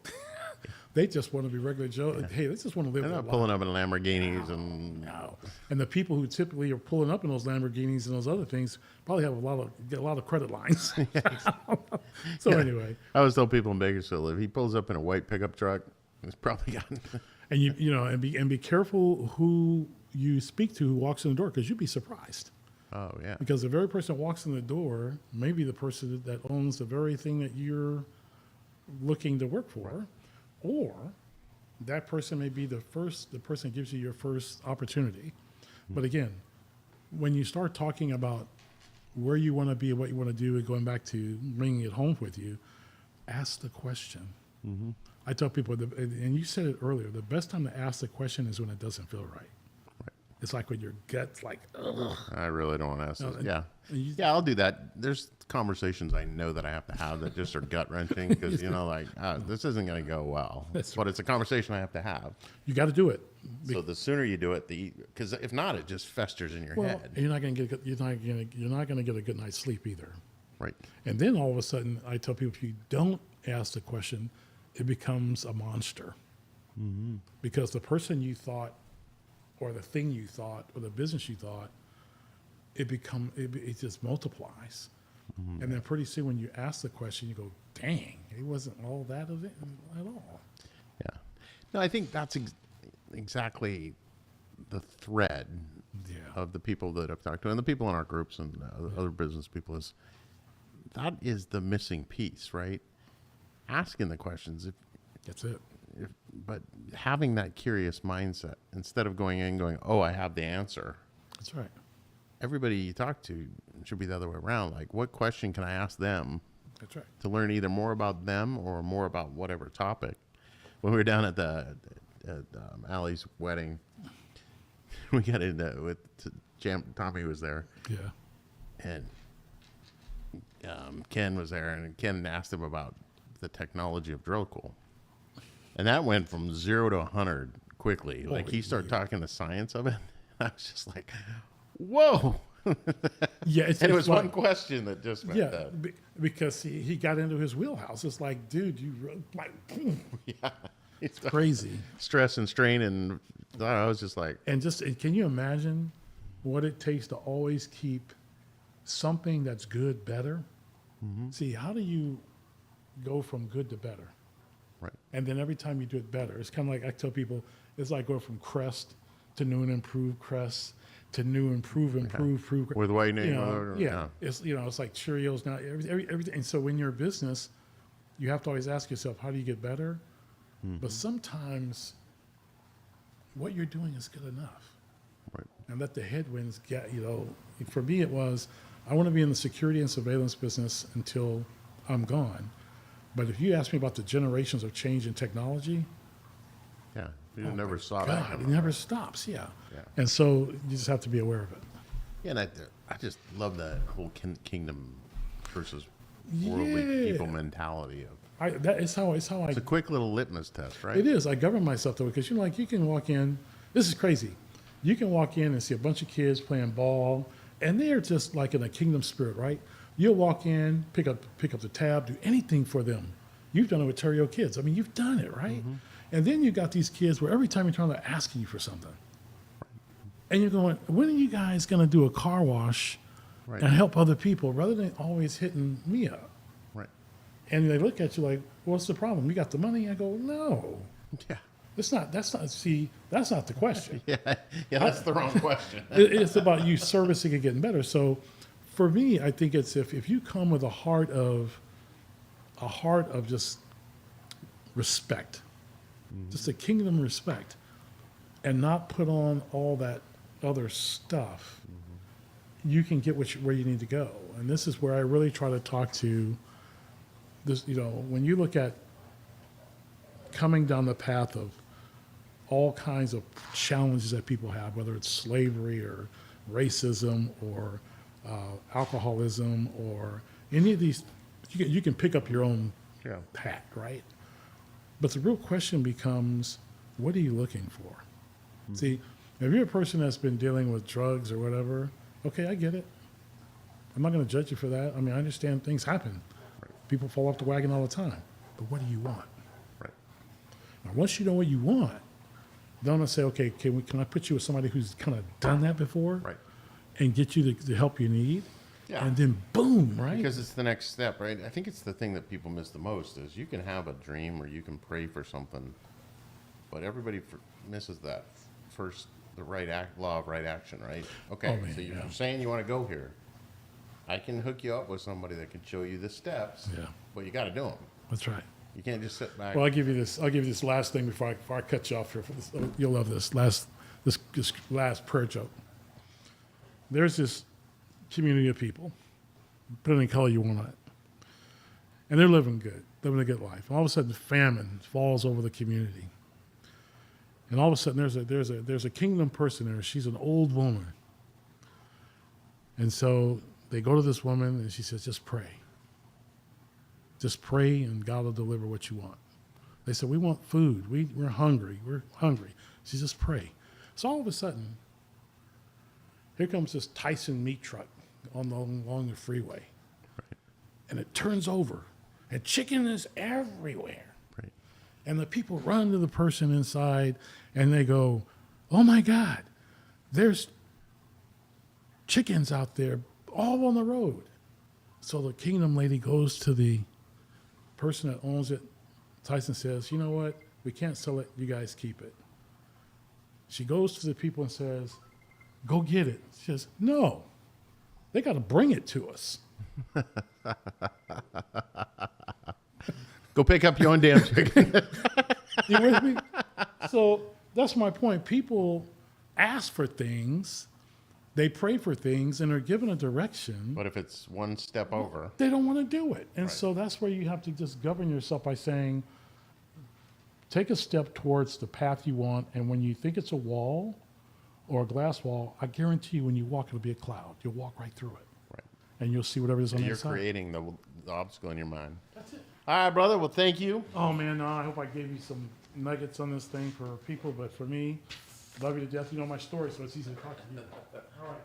they just want to be regular Joe. Yeah. Hey, they just want to live They're their not life. pulling up in Lamborghinis and... No. And the people who typically are pulling up in those Lamborghinis and those other things probably have get a lot of credit lines. So anyway. I always tell people in Bakersfield, if he pulls up in a white pickup truck, he's probably got... And you know, and be careful who you speak to who walks in the door because you'd be surprised. Oh, yeah. Because the very person that walks in the door may be the person that owns the very thing that you're looking to work for, right. Or that person may be the person that gives you your first opportunity. Mm-hmm. But again, when you start talking about where you want to be, what you want to do, and going back to bringing it home with you, ask the question. Mm-hmm. I tell people, and you said it earlier, the best time to ask the question is when it doesn't feel right. It's like when your gut's like, ugh. I really don't want to ask this. Yeah. You, Yeah, I'll do that. There's conversations I know that I have to have that just are gut wrenching because, you know, like, this isn't going to go well. But it's a conversation I have to have. You got to do it. So the sooner you do it, because if not, it just festers in your head. You're not going to get a good night's sleep either. Right. And then all of a sudden, I tell people, if you don't ask the question, it becomes a monster. Mm-hmm. Because the person you thought, or the thing you thought, or the business you thought, it just multiplies. Mm-hmm. And then pretty soon when you ask the question, you go, dang, it wasn't all that of it at all. Yeah. No, I think that's exactly the thread of the people that I've talked to and the people in our groups and other business people that is the missing piece, right? Asking the questions. That's it. But having that curious mindset instead of going in going, oh, I have the answer. That's right. Everybody you talk to should be the other way around. Like, what question can I ask them? That's right. To learn either more about them or more about whatever topic. When we were down at Allie's wedding, we got into with Tommy was there. Yeah. And Ken was there, and Ken asked him about the technology of drill cool. And that went from 0 to 100 quickly. Like, he started talking the science of it. I was just like, whoa. Yeah. And it was one question that just meant that. Because he got into his wheelhouse. It's like, dude, you like, yeah. It's crazy. Stress and strain. And I was just like. And can you imagine what it takes to always keep something that's good better? Mm-hmm. See, how do you go from good to better? Right. And then every time you do it better, it's kind of like I tell people, it's like going from Crest to new and improved Crest to new, improved. With white name. Yeah. It's, it's like Cheerios now, everything. And so when you're a business, you have to always ask yourself, how do you get better? Mm-hmm. But sometimes what you're doing is good enough. Right. And let the headwinds get, for me it was, I want to be in the security and surveillance business until I'm gone. But if you ask me about the generations of change in technology, you never saw God, that. It never stops. Yeah. And so you just have to be aware of it. Yeah, and I just love that whole kingdom versus worldly people mentality of. It's a quick little litmus test, right? It is. I govern myself though because you can walk in. This is crazy. You can walk in and see a bunch of kids playing ball, and they're just like in a kingdom spirit, right? You'll walk in, pick up the tab, do anything for them. You've done it with Terrio kids. I mean, you've done it, right? Mm-hmm. And then you got these kids where every time you turn, they're asking you for something. And you're going, when are you guys going to do a car wash and help other people rather than always hitting me up? Right. And they look at you like, what's the problem? You got the money? I go, no. Yeah. That's not the question. That's the wrong question. It's about you servicing and getting better. So for me, I think it's if you come with a heart of just respect, just a kingdom respect, and not put on all that other stuff, you can get where you need to go. And this is where I really try to talk to this, when you look at coming down the path of all kinds of challenges that people have, whether it's slavery or racism or alcoholism or any of these. You can pick up your own hat, right? But the real question becomes, what are you looking for? See, if you're a person that's been dealing with drugs or whatever, okay, I get it. I'm not going to judge you for that. I mean, I understand things happen. People fall off the wagon all the time. But what do you want? Right. Now, once you know what you want, then I'm going to say, okay, can I put you with somebody who's kind of done that before? Right. And get you the help you need? Yeah. And then boom, right? Because it's the next step, right? I think it's the thing that people miss the most is you can have a dream or you can pray for something, but everybody misses that first, the law of right action, right? Okay, Oh, man, so you're yeah. saying you want to go here. I can hook you up with somebody that can show you the steps, Yeah. but you got to do them. That's right. You can't just sit back. Well, I'll give you this last thing before I cut you off here. You'll love this last prayer joke. There's this community of people, put any color you want on it, and they're living a good life. And all of a sudden, famine falls over the community, and all of a sudden, there's a kingdom person there. She's an old woman, and so they go to this woman, and she says, "Just pray. Just pray, and God will deliver what you want." They said, "We want food. We're hungry. We're hungry." She says, "Just pray." So all of a sudden, here comes this Tyson meat truck along the freeway. Right. And it turns over, and chicken is everywhere. Right. And the people run to the person inside, and they go, "Oh my God, there's chickens out there all on the road." So the kingdom lady goes to the person that owns it. Tyson says, "You know what? We can't sell it. You guys keep it." She goes to the people and says, "Go get it." She says, "No, they got to bring it to us." Go pick up your own damn chicken. You with me? So that's my point. People ask for things, they pray for things, and are given a direction. But if it's one step over, They don't want to do it. And Right. so that's where you have to just govern yourself by saying, take a step towards the path you want. And when you think it's a wall or a glass wall, I guarantee you when you walk, it'll be a cloud. You'll walk right through it. right. And you'll see whatever is on the You're inside. creating the obstacle in your mind. That's it. All right, brother. Well, thank you. Oh, man, no, I hope I gave you some nuggets on this thing for people. But for me, love you to death. You know my story, so it's easy to talk to you. All right.